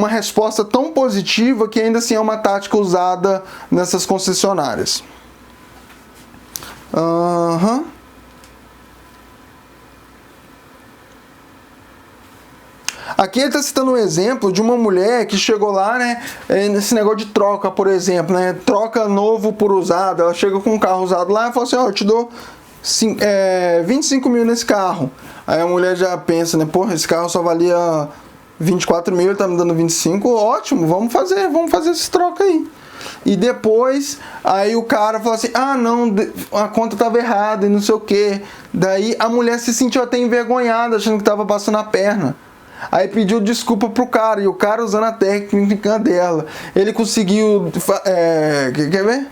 Speaker 1: resposta tão positiva que ainda assim é uma tática usada nessas concessionárias. Aqui ele está citando um exemplo de uma mulher que chegou lá, né, nesse negócio de troca, por exemplo, né, troca novo por usado. Ela chega com um carro usado lá e fala assim: ó, eu te dou 25 mil nesse carro. Aí a mulher já pensa, né, porra, esse carro só valia 24 mil, ele tá me dando 25, ótimo, vamos fazer esse troca aí. E depois, aí o cara fala assim: ah, não, a conta tava errada e não sei o que. Daí a mulher se sentiu até envergonhada, achando que tava passando a perna. Aí pediu desculpa pro cara, e o cara, usando a técnica dela, ele conseguiu, quer ver?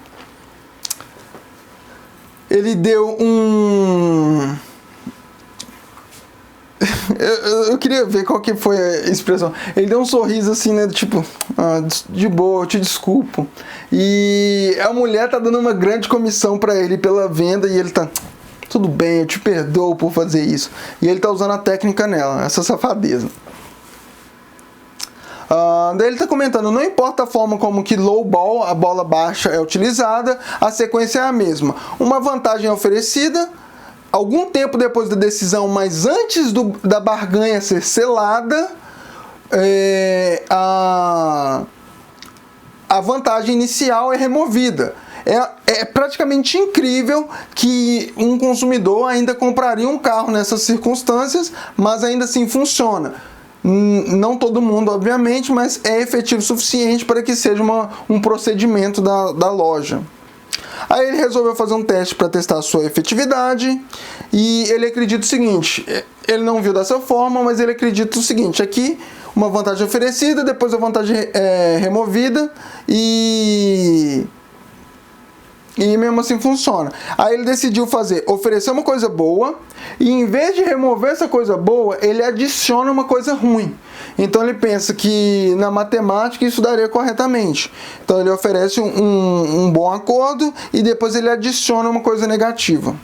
Speaker 1: Ele deu Eu queria ver qual que foi a expressão. Ele deu um sorriso assim, né? Tipo, de boa, eu te desculpo. E a mulher tá dando uma grande comissão pra ele pela venda e ele tá... Tudo bem, eu te perdoo por fazer isso. E ele tá usando a técnica nela, essa safadeza. Daí ele tá comentando, não importa a forma como que low ball, a bola baixa, é utilizada, a sequência é a mesma. Uma vantagem é oferecida algum tempo depois da decisão, mas antes da barganha ser selada, a vantagem inicial é removida. É praticamente incrível que um consumidor ainda compraria um carro nessas circunstâncias, mas ainda assim funciona. Não todo mundo, obviamente, mas é efetivo o suficiente para que seja um procedimento da loja. Aí ele resolveu fazer um teste para testar a sua efetividade e ele acredita o seguinte, ele não viu dessa forma, mas ele acredita o seguinte, aqui uma vantagem oferecida, depois a vantagem removida e mesmo assim funciona. Aí ele decidiu oferecer uma coisa boa e em vez de remover essa coisa boa, ele adiciona uma coisa ruim. Então ele pensa que na matemática isso daria corretamente. Então ele oferece um bom acordo e depois ele adiciona uma coisa negativa.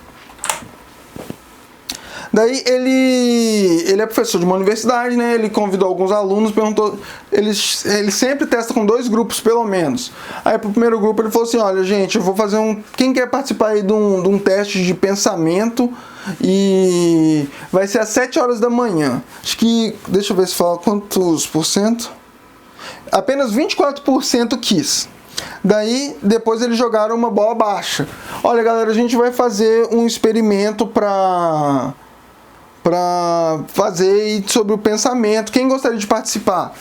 Speaker 1: Daí ele é professor de uma universidade, né? Ele convidou alguns alunos, perguntou, ele sempre testa com 2 grupos pelo menos. Aí pro primeiro grupo ele falou assim, olha gente, eu vou fazer quem quer participar aí de um teste de pensamento e vai ser às 7 horas da manhã. Acho que, deixa eu ver se fala quantos por cento. Apenas 24% quis. Daí, depois eles jogaram uma bola baixa. Olha galera, a gente vai fazer um experimento para fazer sobre o pensamento. Quem gostaria de participar?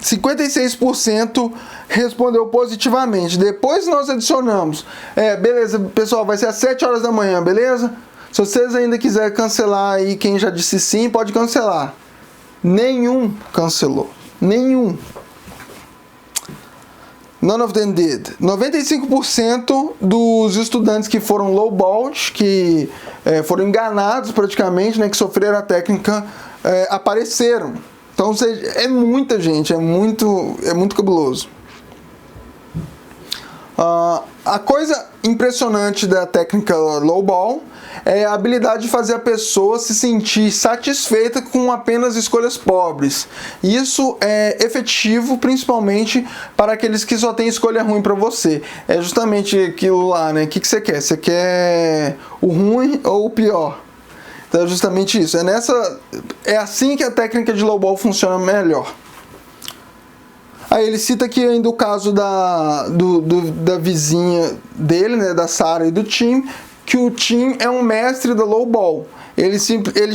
Speaker 1: 56% respondeu positivamente. Depois nós adicionamos. Beleza, pessoal, vai ser às 7 horas da manhã, beleza? Se vocês ainda quiserem cancelar aí, quem já disse sim, pode cancelar. Nenhum cancelou. Nenhum. None of them did. 95% dos estudantes que foram lowballed, que foram enganados praticamente, né, que sofreram a técnica, apareceram. Então, ou seja, é muita gente, é muito cabuloso. A coisa impressionante da técnica lowball é a habilidade de fazer a pessoa se sentir satisfeita com apenas escolhas pobres. Isso é efetivo principalmente para aqueles que só têm escolha ruim para você. É justamente aquilo lá, né? O que você quer? Você quer o ruim ou o pior? Então é justamente isso. É assim que a técnica de lowball funciona melhor. Aí ele cita aqui ainda o caso da vizinha dele, né, da Sarah e do Tim, que o Tim é um mestre da lowball. Ele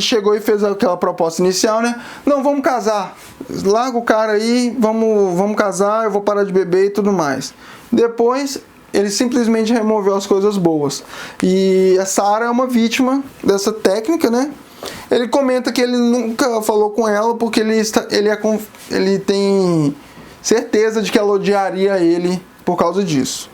Speaker 1: chegou e fez aquela proposta inicial, né? Não, vamos casar. Larga o cara aí, vamos casar, eu vou parar de beber e tudo mais. Depois, ele simplesmente removeu as coisas boas. E a Sarah é uma vítima dessa técnica, né? Ele comenta que ele nunca falou com ela porque ele tem certeza de que ela odiaria ele por causa disso.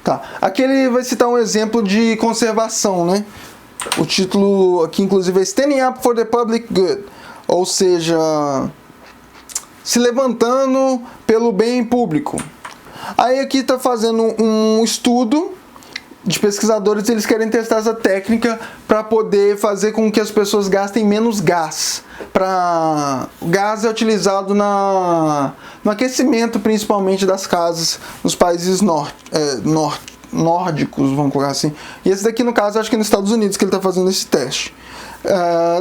Speaker 1: Tá. Aqui ele vai citar um exemplo de conservação, né? O título aqui, inclusive, é Standing Up for the Public Good. Ou seja, se levantando pelo bem público. Aí aqui está fazendo um estudo de pesquisadores, eles querem testar essa técnica para poder fazer com que as pessoas gastem menos gás. Gás é utilizado no aquecimento, principalmente das casas nos países nórdicos, vamos colocar assim. E esse daqui, no caso, acho que é nos Estados Unidos que ele está fazendo esse teste.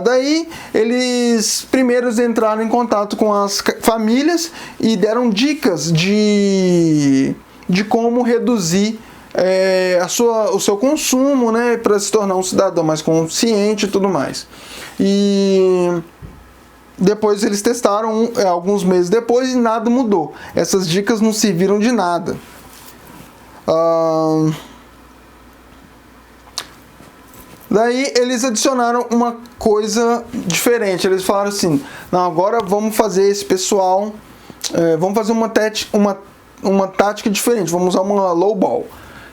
Speaker 1: Daí eles primeiros entraram em contato com as famílias e deram dicas de como reduzir o seu consumo, né, para se tornar um cidadão mais consciente e tudo mais. E depois eles testaram alguns meses depois e nada mudou. Essas dicas não serviram de nada. Daí eles adicionaram uma coisa diferente. Eles falaram assim: não, agora vamos fazer esse pessoal, vamos fazer uma tática diferente, vamos usar uma lowball.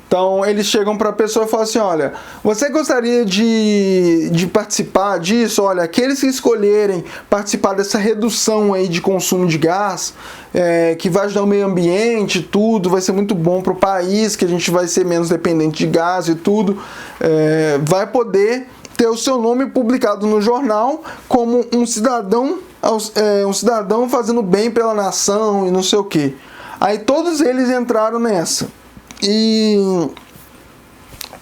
Speaker 1: Então eles chegam para a pessoa e falam assim: olha, você gostaria de participar disso? Olha, aqueles que escolherem participar dessa redução aí de consumo de gás, que vai ajudar o meio ambiente, tudo, vai ser muito bom para o país, que a gente vai ser menos dependente de gás e tudo, vai poder ter o seu nome publicado no jornal como um cidadão fazendo bem pela nação e não sei o que. Aí todos eles entraram nessa. E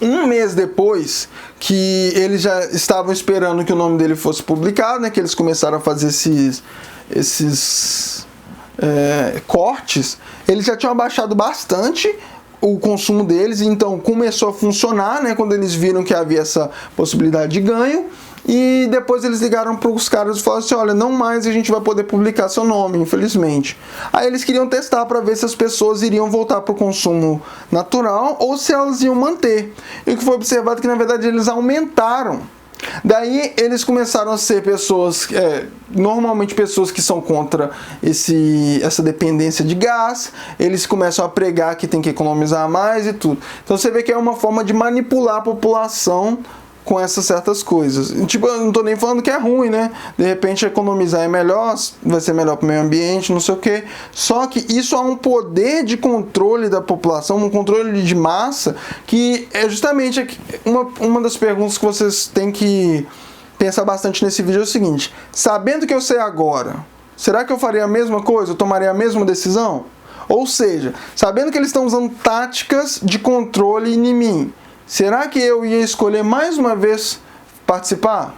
Speaker 1: um mês depois que eles já estavam esperando que o nome dele fosse publicado, né, que eles começaram a fazer esses cortes, eles já tinham abaixado bastante o consumo deles, então começou a funcionar, né, quando eles viram que havia essa possibilidade de ganho. E depois eles ligaram para os caras e falaram assim: olha, não mais a gente vai poder publicar seu nome, infelizmente. Aí eles queriam testar para ver se as pessoas iriam voltar para o consumo natural ou se elas iam manter. E o que foi observado é que na verdade eles aumentaram. Daí eles começaram a ser pessoas, normalmente pessoas que são contra essa dependência de gás. Eles começam a pregar que tem que economizar mais e tudo. Então você vê que é uma forma de manipular a população com essas certas coisas. Tipo, eu não tô nem falando que é ruim, né? De repente economizar é melhor, vai ser melhor para o meio ambiente, não sei o quê. Só que isso há um poder de controle da população, um controle de massa, que é justamente uma das perguntas que vocês têm que pensar bastante nesse vídeo é o seguinte: sabendo que eu sei agora, será que eu faria a mesma coisa? Eu tomaria a mesma decisão? Ou seja, sabendo que eles estão usando táticas de controle em mim, será que eu ia escolher mais uma vez participar?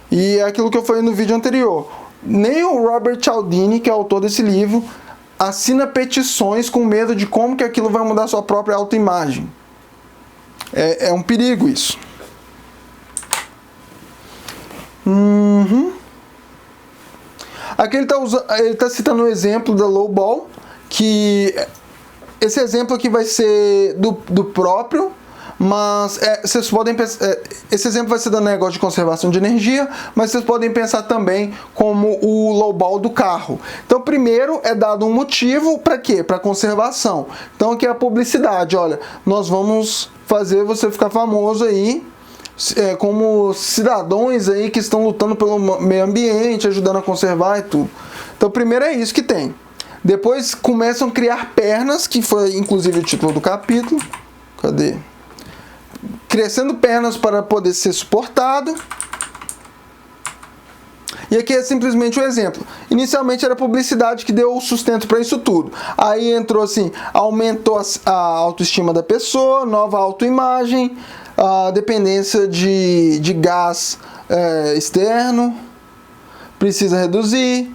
Speaker 1: E é aquilo que eu falei no vídeo anterior. Nem o Robert Cialdini, que é o autor desse livro, assina petições com medo de como que aquilo vai mudar a sua própria autoimagem. É um perigo isso. Aqui ele tá citando o exemplo da lowball, que esse exemplo aqui vai ser do próprio, mas vocês podem pensar, esse exemplo vai ser do negócio de conservação de energia, mas vocês podem pensar também como o lowball do carro. Então primeiro é dado um motivo para quê? Para conservação. Então aqui é a publicidade: olha, nós vamos fazer você ficar famoso aí, como cidadãos aí que estão lutando pelo meio ambiente, ajudando a conservar e tudo. Então primeiro é isso que tem. Depois começam a criar pernas, que foi inclusive o título do capítulo. Cadê? Crescendo pernas para poder ser suportado. E aqui é simplesmente um exemplo. Inicialmente era a publicidade que deu o sustento para isso tudo. Aí entrou assim, aumentou a autoestima da pessoa, nova autoimagem, a dependência de gás externo, precisa reduzir.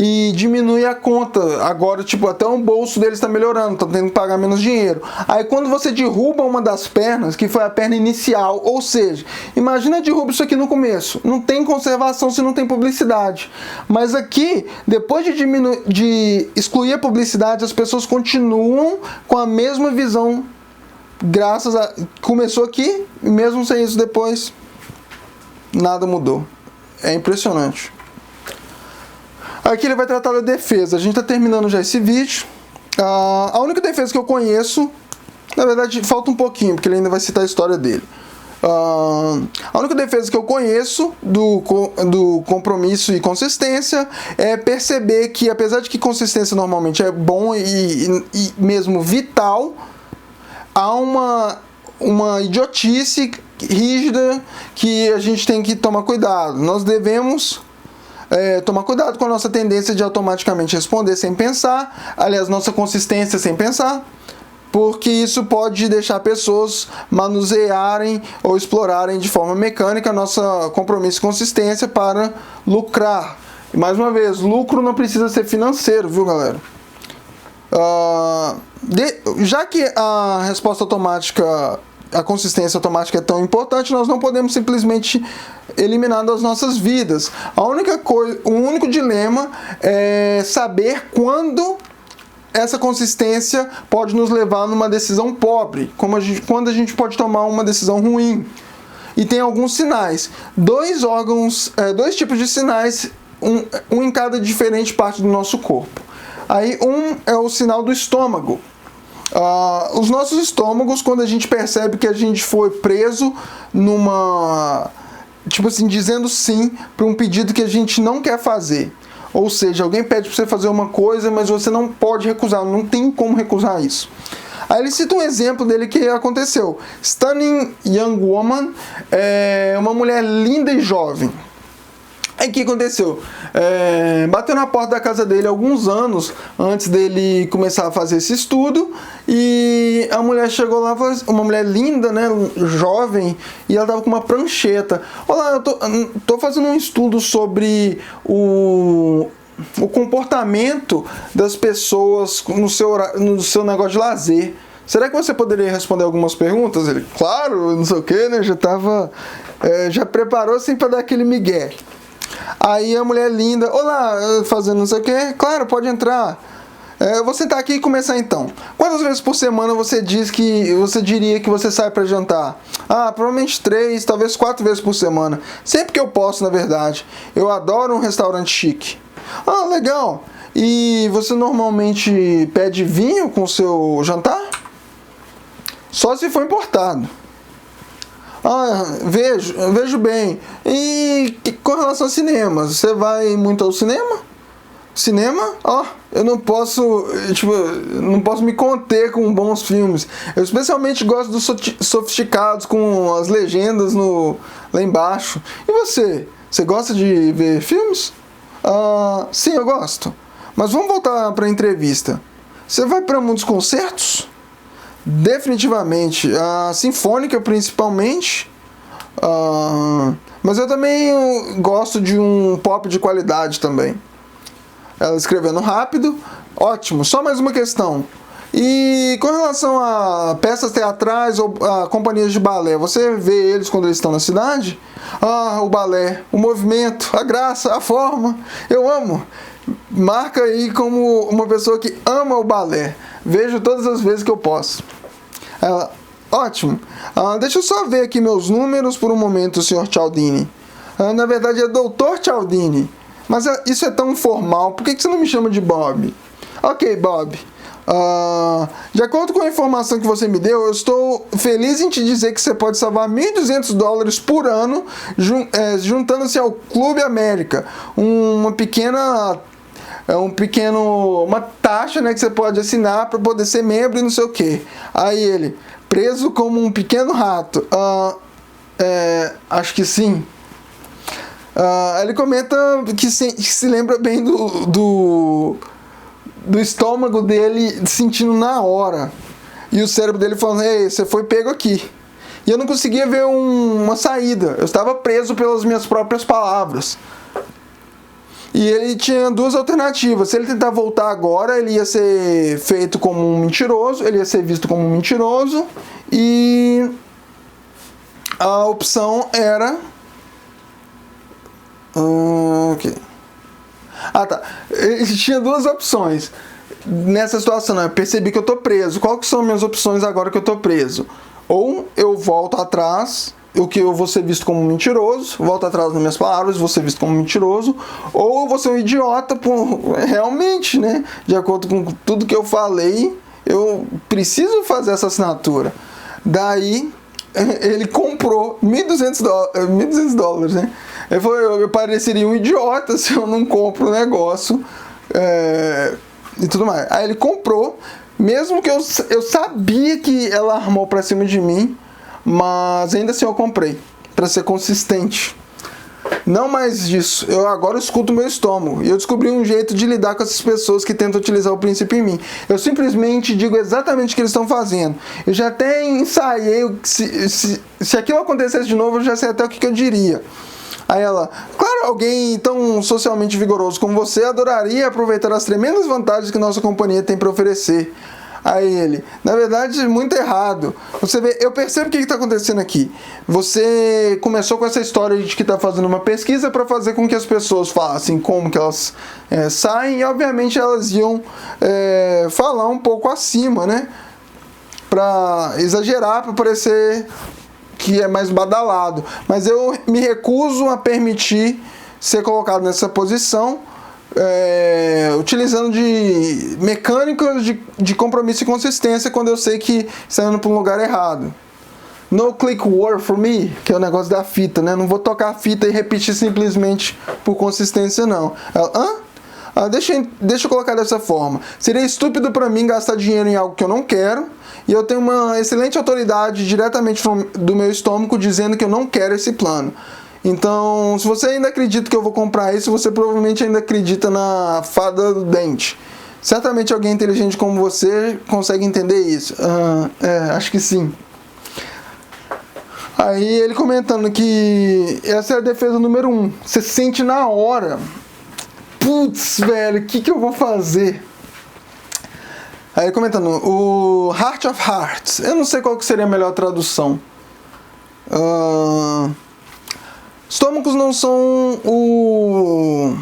Speaker 1: E diminui a conta. Agora, tipo, até o bolso deles está melhorando, estão tendo que pagar menos dinheiro. Aí quando você derruba uma das pernas, que foi a perna inicial, ou seja, imagina derruba isso aqui no começo. Não tem conservação se não tem publicidade. Mas aqui, depois de excluir a publicidade, as pessoas continuam com a mesma visão. Começou aqui, e mesmo sem isso depois, nada mudou. É impressionante. Aqui ele vai tratar da defesa. A gente está terminando já esse vídeo. A única defesa que eu conheço, na verdade falta um pouquinho, porque ele ainda vai citar a história dele. A única defesa que eu conheço do compromisso e consistência é perceber que, apesar de que consistência normalmente é bom e mesmo vital, há uma idiotice rígida que a gente tem que tomar cuidado. Nós devemos tomar cuidado com a nossa tendência de automaticamente responder sem pensar, aliás, nossa consistência sem pensar, porque isso pode deixar pessoas manusearem ou explorarem de forma mecânica nosso compromisso e consistência para lucrar. E mais uma vez, lucro não precisa ser financeiro, viu, galera? Já que a resposta automática, a consistência automática é tão importante, nós não podemos simplesmente eliminar das nossas vidas. O único dilema é saber quando essa consistência pode nos levar numa decisão pobre, quando a gente pode tomar uma decisão ruim. E tem alguns sinais. Dois tipos de sinais, um em cada diferente parte do nosso corpo. Aí é o sinal do estômago. Os nossos estômagos, quando a gente percebe que a gente foi preso dizendo sim para um pedido que a gente não quer fazer. Ou seja, alguém pede para você fazer uma coisa, mas você não pode recusar, não tem como recusar isso. Aí ele cita um exemplo dele que aconteceu. Stunning young woman, uma mulher linda e jovem. Aí o que aconteceu? Bateu na porta da casa dele alguns anos antes dele começar a fazer esse estudo, e a mulher chegou lá, uma mulher linda, né, jovem, e ela tava com uma prancheta. Olá, eu tô fazendo um estudo sobre o comportamento das pessoas no seu negócio de lazer. Será que você poderia responder algumas perguntas? Ele, claro, não sei o que, né, já preparou assim para dar aquele migué. Aí a mulher linda, olá, fazendo não sei o que, claro, pode entrar. Eu vou sentar aqui e começar então. Quantas vezes por semana você diria que você sai para jantar? Provavelmente 3, talvez 4 vezes por semana. Sempre que eu posso, na verdade. Eu adoro um restaurante chique. Legal. E você normalmente pede vinho com o seu jantar? Só se for importado. Vejo bem. E com relação a cinemas, você vai muito ao cinema? Cinema? Eu não posso me conter com bons filmes. Eu especialmente gosto dos sofisticados, com as legendas lá embaixo. E você? Você gosta de ver filmes? Sim, eu gosto. Mas vamos voltar para a entrevista. Você vai para muitos concertos? Definitivamente. A sinfônica, principalmente. Mas eu também gosto de um pop de qualidade também. Ela escrevendo rápido. Ótimo. Só mais uma questão. E com relação a peças teatrais ou a companhias de balé, você vê eles quando eles estão na cidade? O balé, o movimento, a graça, a forma. Eu amo. Marca aí como uma pessoa que ama o balé. Vejo todas as vezes que eu posso. Ela, ótimo. Deixa eu só ver aqui meus números por um momento, Sr. Cialdini. Na verdade é Dr. Cialdini. Mas isso é tão formal. Por que você não me chama de Bob? Ok, Bob. De acordo com a informação que você me deu, eu estou feliz em te dizer que você pode salvar $1.200 por ano juntando-se ao Clube América. Uma taxa, né, que você pode assinar para poder ser membro e não sei o que. Aí ele, preso como um pequeno rato. Acho que sim. Ele comenta que se lembra bem do estômago dele sentindo na hora. E o cérebro dele falando, ei, você foi pego aqui. E eu não conseguia ver uma saída. Eu estava preso pelas minhas próprias palavras. E ele tinha duas alternativas. Se ele tentar voltar agora, ele ia ser feito como um mentiroso, ele ia ser visto como um mentiroso, e a opção era... ok. Tá. Ele tinha duas opções. Nessa situação, né? Eu percebi que eu tô preso. Qual que são minhas opções agora que eu tô preso? Ou eu volto atrás... que eu vou ser visto como um mentiroso, volto atrás nas minhas palavras, vou ser visto como um mentiroso, ou eu vou ser um idiota, realmente, né? De acordo com tudo que eu falei, eu preciso fazer essa assinatura. Daí, ele comprou $1.200, né? Ele falou, eu pareceria um idiota se eu não compro o negócio, e tudo mais. Aí ele comprou, mesmo que eu sabia que ela armou pra cima de mim, mas ainda assim eu comprei, para ser consistente. Não mais disso, eu agora escuto o meu estômago, e eu descobri um jeito de lidar com essas pessoas que tentam utilizar o princípio em mim. Eu simplesmente digo exatamente o que eles estão fazendo. Eu já até ensaiei, se aquilo acontecesse de novo, eu já sei até o que eu diria. Aí ela, claro, alguém tão socialmente vigoroso como você adoraria aproveitar as tremendas vantagens que nossa companhia tem para oferecer. Aí ele, na verdade, muito errado. Você vê, eu percebo o que está acontecendo aqui. Você começou com essa história de que está fazendo uma pesquisa para fazer com que as pessoas falassem como que elas saem, e obviamente elas iam falar um pouco acima, né? Para exagerar, para parecer que é mais badalado. Mas eu me recuso a permitir ser colocado nessa posição, utilizando de mecânicas de compromisso e consistência quando eu sei que está indo para um lugar errado. No click word for me, que é o negócio da fita, né? Não vou tocar a fita e repetir simplesmente por consistência, não. Ela, deixa eu colocar dessa forma. Seria estúpido para mim gastar dinheiro em algo que eu não quero, e eu tenho uma excelente autoridade diretamente do meu estômago dizendo que eu não quero esse plano. Então, se você ainda acredita que eu vou comprar isso, você provavelmente ainda acredita na fada do dente. Certamente alguém inteligente como você consegue entender isso. Acho que sim. Aí ele comentando que essa é a defesa número 1. Você sente na hora. Putz, velho, o que eu vou fazer? Aí comentando, o Heart of Hearts. Eu não sei qual que seria a melhor tradução. Estômagos não são o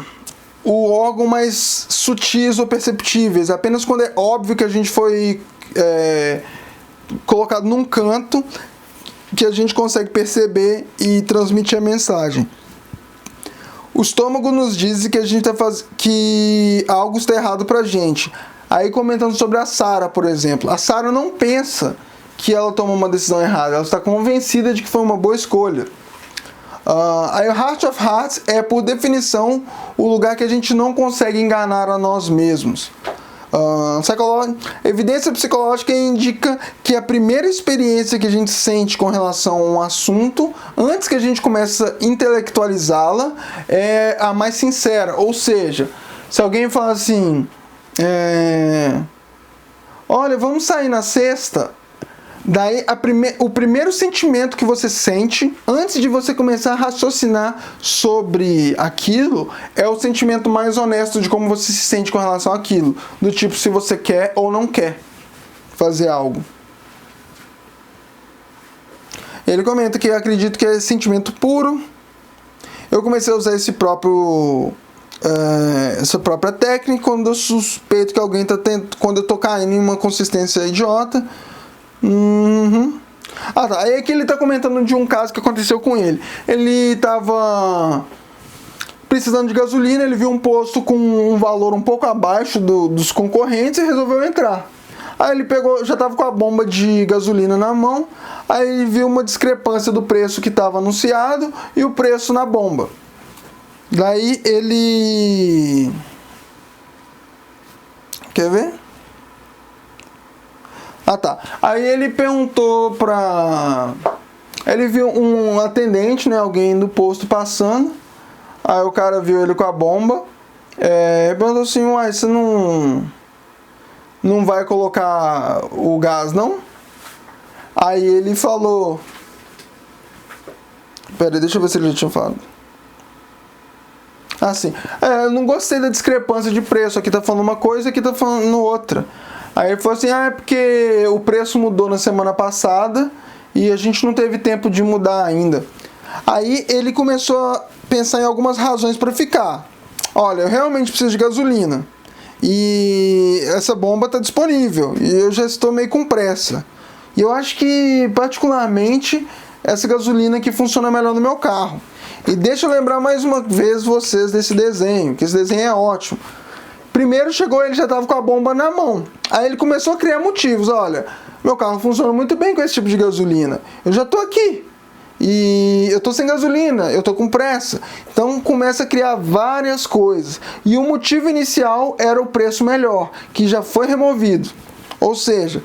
Speaker 1: órgão mais sutis ou perceptíveis, apenas quando é óbvio que a gente foi colocado num canto que a gente consegue perceber e transmitir a mensagem. O estômago nos diz que a gente que algo está errado pra gente. Aí comentando sobre a Sarah, por exemplo. A Sarah não pensa que ela tomou uma decisão errada, ela está convencida de que foi uma boa escolha. Aí o Heart of Hearts é, por definição, o lugar que a gente não consegue enganar a nós mesmos. Evidência psicológica indica que a primeira experiência que a gente sente com relação a um assunto, antes que a gente comece a intelectualizá-la, é a mais sincera. Ou seja, se alguém fala assim, olha, vamos sair na sexta. Daí o primeiro sentimento que você sente, antes de você começar a raciocinar sobre aquilo, é o sentimento mais honesto de como você se sente com relação àquilo. Do tipo, se você quer ou não quer fazer algo. Ele comenta que acredito que é sentimento puro. Eu comecei a usar essa própria técnica quando eu suspeito que alguém está tentando, quando eu tô caindo em uma consistência idiota. Tá. Aí aqui ele tá comentando de um caso que aconteceu com ele. Ele tava precisando de gasolina, ele viu um posto com um valor um pouco abaixo dos concorrentes e resolveu entrar. Aí ele já tava com a bomba de gasolina na mão, aí ele viu uma discrepância do preço que estava anunciado e o preço na bomba. Daí ele... Quer ver? Tá. Aí ele perguntou pra... Ele viu um atendente, né? Alguém do posto passando. Aí o cara viu ele com a bomba. Perguntou assim, uai, você não vai colocar o gás, não? Aí ele falou... Pera aí, deixa eu ver se ele já tinha falado. Sim. Eu não gostei da discrepância de preço. Aqui tá falando uma coisa, aqui tá falando outra. Aí ele falou assim, é porque o preço mudou na semana passada e a gente não teve tempo de mudar ainda. Aí ele começou a pensar em algumas razões para ficar. Olha, eu realmente preciso de gasolina e essa bomba está disponível e eu já estou meio com pressa. E eu acho que, particularmente, essa gasolina aqui funciona melhor no meu carro. E deixa eu lembrar mais uma vez vocês desse desenho, que esse desenho é ótimo. Primeiro chegou, ele já estava com a bomba na mão. Aí ele começou a criar motivos. Olha, meu carro funciona muito bem com esse tipo de gasolina. Eu já estou aqui. E eu estou sem gasolina, eu estou com pressa. Então começa a criar várias coisas. E o motivo inicial era o preço melhor, que já foi removido. Ou seja,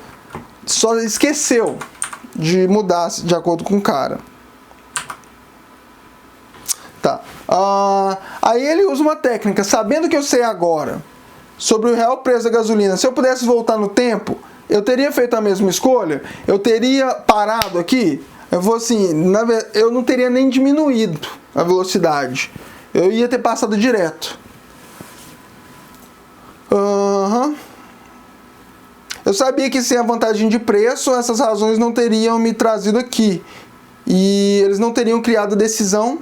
Speaker 1: só esqueceu de mudar de acordo com o cara. Tá. Aí ele usa uma técnica, sabendo que eu sei agora sobre o real preço da gasolina, se eu pudesse voltar no tempo, eu teria feito a mesma escolha? Eu teria parado aqui? Eu vou assim, eu não teria nem diminuído a velocidade. Eu ia ter passado direto. Eu sabia que sem a vantagem de preço, essas razões não teriam me trazido aqui. E eles não teriam criado a decisão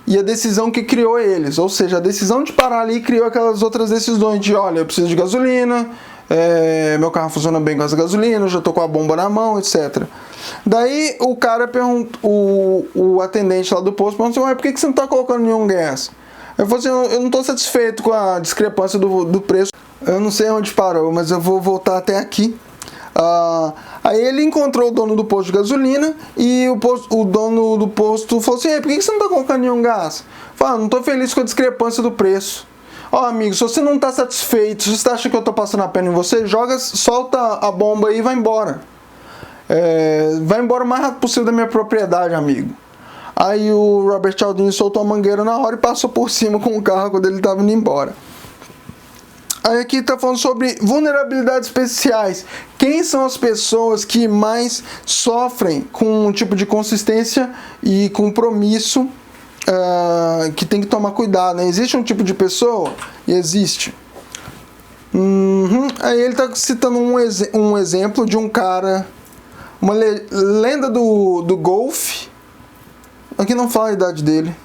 Speaker 1: e a decisão que criou eles. Ou seja, a decisão de parar ali criou aquelas outras decisões de, olha, eu preciso de gasolina, meu carro funciona bem com essa gasolina, eu já tô com a bomba na mão, etc. Daí o cara perguntou, o atendente lá do posto perguntou assim, por que você não tá colocando nenhum gás? Eu falei assim, eu não tô satisfeito com a discrepância do preço. Eu não sei onde parou, mas eu vou voltar até aqui. Aí ele encontrou o dono do posto de gasolina e o dono do posto falou assim, por que você não está colocando nenhum gás? Falei, não estou feliz com a discrepância do preço. Amigo, se você não está satisfeito, se você acha que eu estou passando a perna em você, solta a bomba aí e vai embora. Vai embora o mais rápido possível da minha propriedade, amigo. Aí o Robert Cialdini soltou a mangueira na hora e passou por cima com o carro quando ele estava indo embora. Aí aqui está falando sobre vulnerabilidades especiais. Quem são as pessoas que mais sofrem com um tipo de consistência e compromisso que tem que tomar cuidado, né? Existe um tipo de pessoa? Existe. Aí ele está citando um exemplo de um cara, uma lenda do golfe. Aqui não fala a idade dele.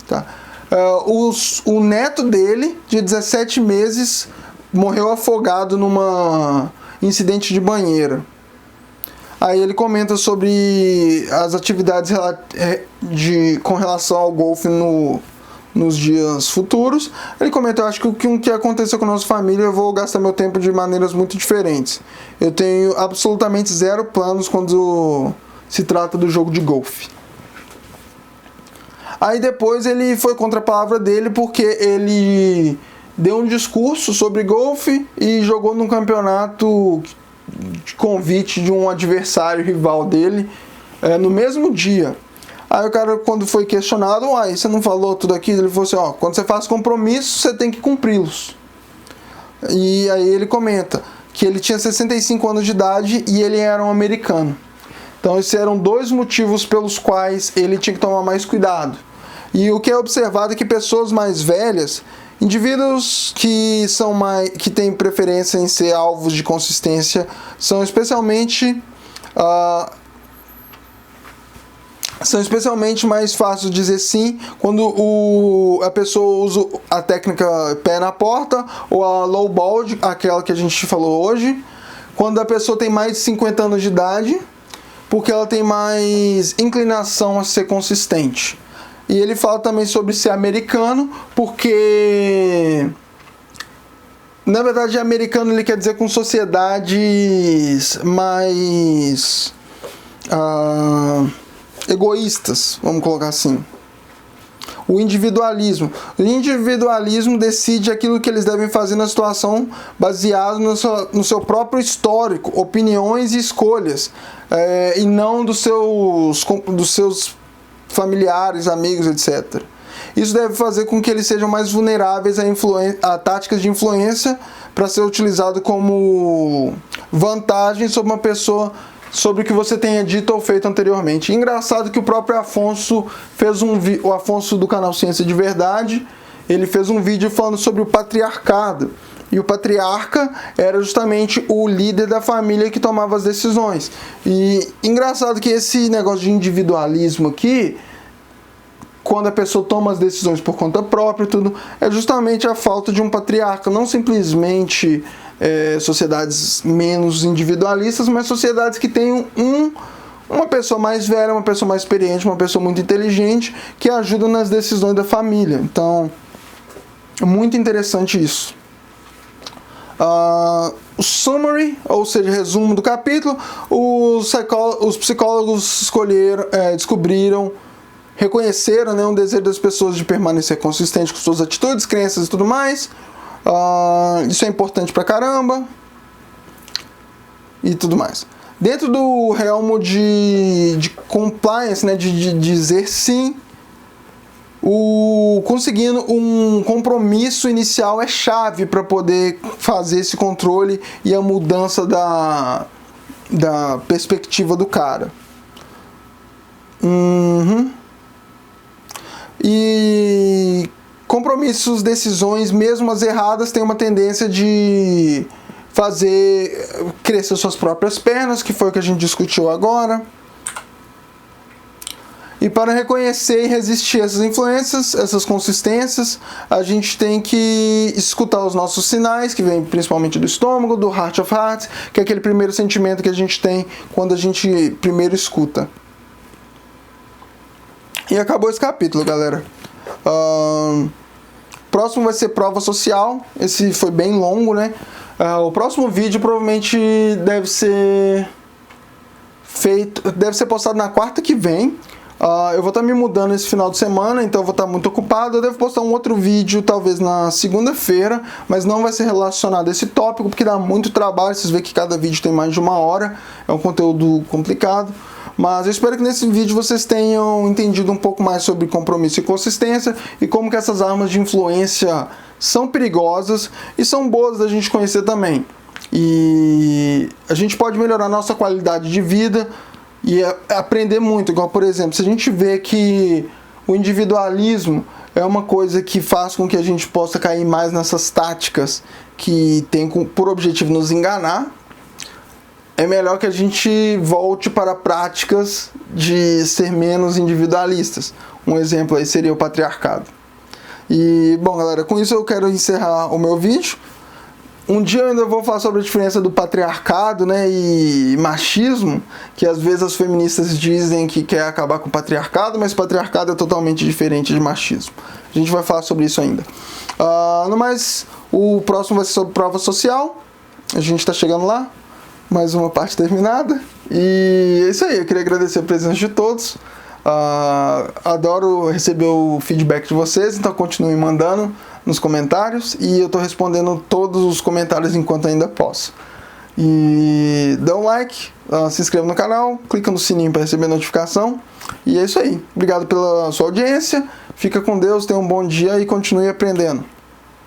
Speaker 1: Tá? O neto dele, de 17 meses, morreu afogado numa incidente de banheira. Aí ele comenta sobre as atividades com relação ao golfe nos dias futuros. Ele comenta, eu acho que o que aconteceu com a nossa família, eu vou gastar meu tempo de maneiras muito diferentes. Eu tenho absolutamente zero planos quando se trata do jogo de golfe. Aí depois ele foi contra a palavra dele porque ele deu um discurso sobre golfe e jogou num campeonato de convite de um adversário rival dele no mesmo dia. Aí o cara, quando foi questionado, você não falou tudo aquilo? Ele falou assim, quando você faz compromissos, você tem que cumpri-los. E aí ele comenta que ele tinha 65 anos de idade e ele era um americano. Então esses eram dois motivos pelos quais ele tinha que tomar mais cuidado. E o que é observado é que pessoas mais velhas, indivíduos que têm preferência em ser alvos de consistência, são especialmente mais fáceis de dizer sim quando a pessoa usa a técnica pé na porta ou a low ball, aquela que a gente falou hoje, quando a pessoa tem mais de 50 anos de idade, porque ela tem mais inclinação a ser consistente. E ele fala também sobre ser americano, porque na verdade americano ele quer dizer com sociedades mais egoístas, vamos colocar assim. O individualismo. O individualismo decide aquilo que eles devem fazer na situação baseado no seu próprio histórico, opiniões e escolhas, e não dos seus familiares, amigos, etc. Isso deve fazer com que eles sejam mais vulneráveis a táticas de influência para ser utilizado como vantagem sobre uma pessoa, sobre o que você tenha dito ou feito anteriormente. Engraçado que o próprio Afonso o Afonso do canal Ciência de Verdade, ele fez um vídeo falando sobre o patriarcado. E o patriarca era justamente o líder da família que tomava as decisões. E engraçado que esse negócio de individualismo aqui, quando a pessoa toma as decisões por conta própria e tudo, é justamente a falta de um patriarca, não simplesmente sociedades menos individualistas, mas sociedades que tenham uma pessoa mais velha, uma pessoa mais experiente, uma pessoa muito inteligente, que ajuda nas decisões da família. Então, é muito interessante isso. O summary, ou seja, resumo do capítulo, os psicólogos reconheceram, né, um desejo das pessoas de permanecer consistente com suas atitudes, crenças e tudo mais. Isso é importante pra caramba e tudo mais. Dentro do realmo de compliance, né, de dizer sim, conseguindo um compromisso inicial é chave para poder fazer esse controle e a mudança da perspectiva do cara. E compromissos, decisões, mesmo as erradas, têm uma tendência de fazer crescer suas próprias pernas, que foi o que a gente discutiu agora. E para reconhecer e resistir a essas influências, essas consistências, a gente tem que escutar os nossos sinais, que vem principalmente do estômago, do heart of hearts, que é aquele primeiro sentimento que a gente tem quando a gente primeiro escuta. E acabou esse capítulo, galera. Próximo vai ser prova social. Esse foi bem longo, né? O próximo vídeo provavelmente deve ser postado na quarta que vem. Eu vou estar me mudando esse final de semana, então eu vou estar muito ocupado. Eu devo postar um outro vídeo, talvez na segunda-feira, mas não vai ser relacionado a esse tópico, porque dá muito trabalho. Vocês veem que cada vídeo tem mais de 1 hora, é um conteúdo complicado. Mas eu espero que nesse vídeo vocês tenham entendido um pouco mais sobre compromisso e consistência e como que essas armas de influência são perigosas e são boas da gente conhecer também. E a gente pode melhorar a nossa qualidade de vida e aprender muito, igual por exemplo, se a gente vê que o individualismo é uma coisa que faz com que a gente possa cair mais nessas táticas que tem por objetivo nos enganar, é melhor que a gente volte para práticas de ser menos individualistas. Um exemplo aí seria o patriarcado. E, bom, galera, com isso eu quero encerrar o meu vídeo. Um dia eu ainda vou falar sobre a diferença do patriarcado, né, e machismo, que às vezes as feministas dizem que quer acabar com o patriarcado, mas patriarcado é totalmente diferente de machismo. A gente vai falar sobre isso ainda. No mais, o próximo vai ser sobre prova social. A gente está chegando lá. Mais uma parte terminada. E é isso aí, eu queria agradecer a presença de todos. Adoro receber o feedback de vocês, então continuem mandando nos comentários e eu estou respondendo todos os comentários enquanto ainda posso. E dá um like, se inscreva no canal, clica no sininho para receber notificação. E é isso aí. Obrigado pela sua audiência. Fica com Deus, tenha um bom dia e continue aprendendo.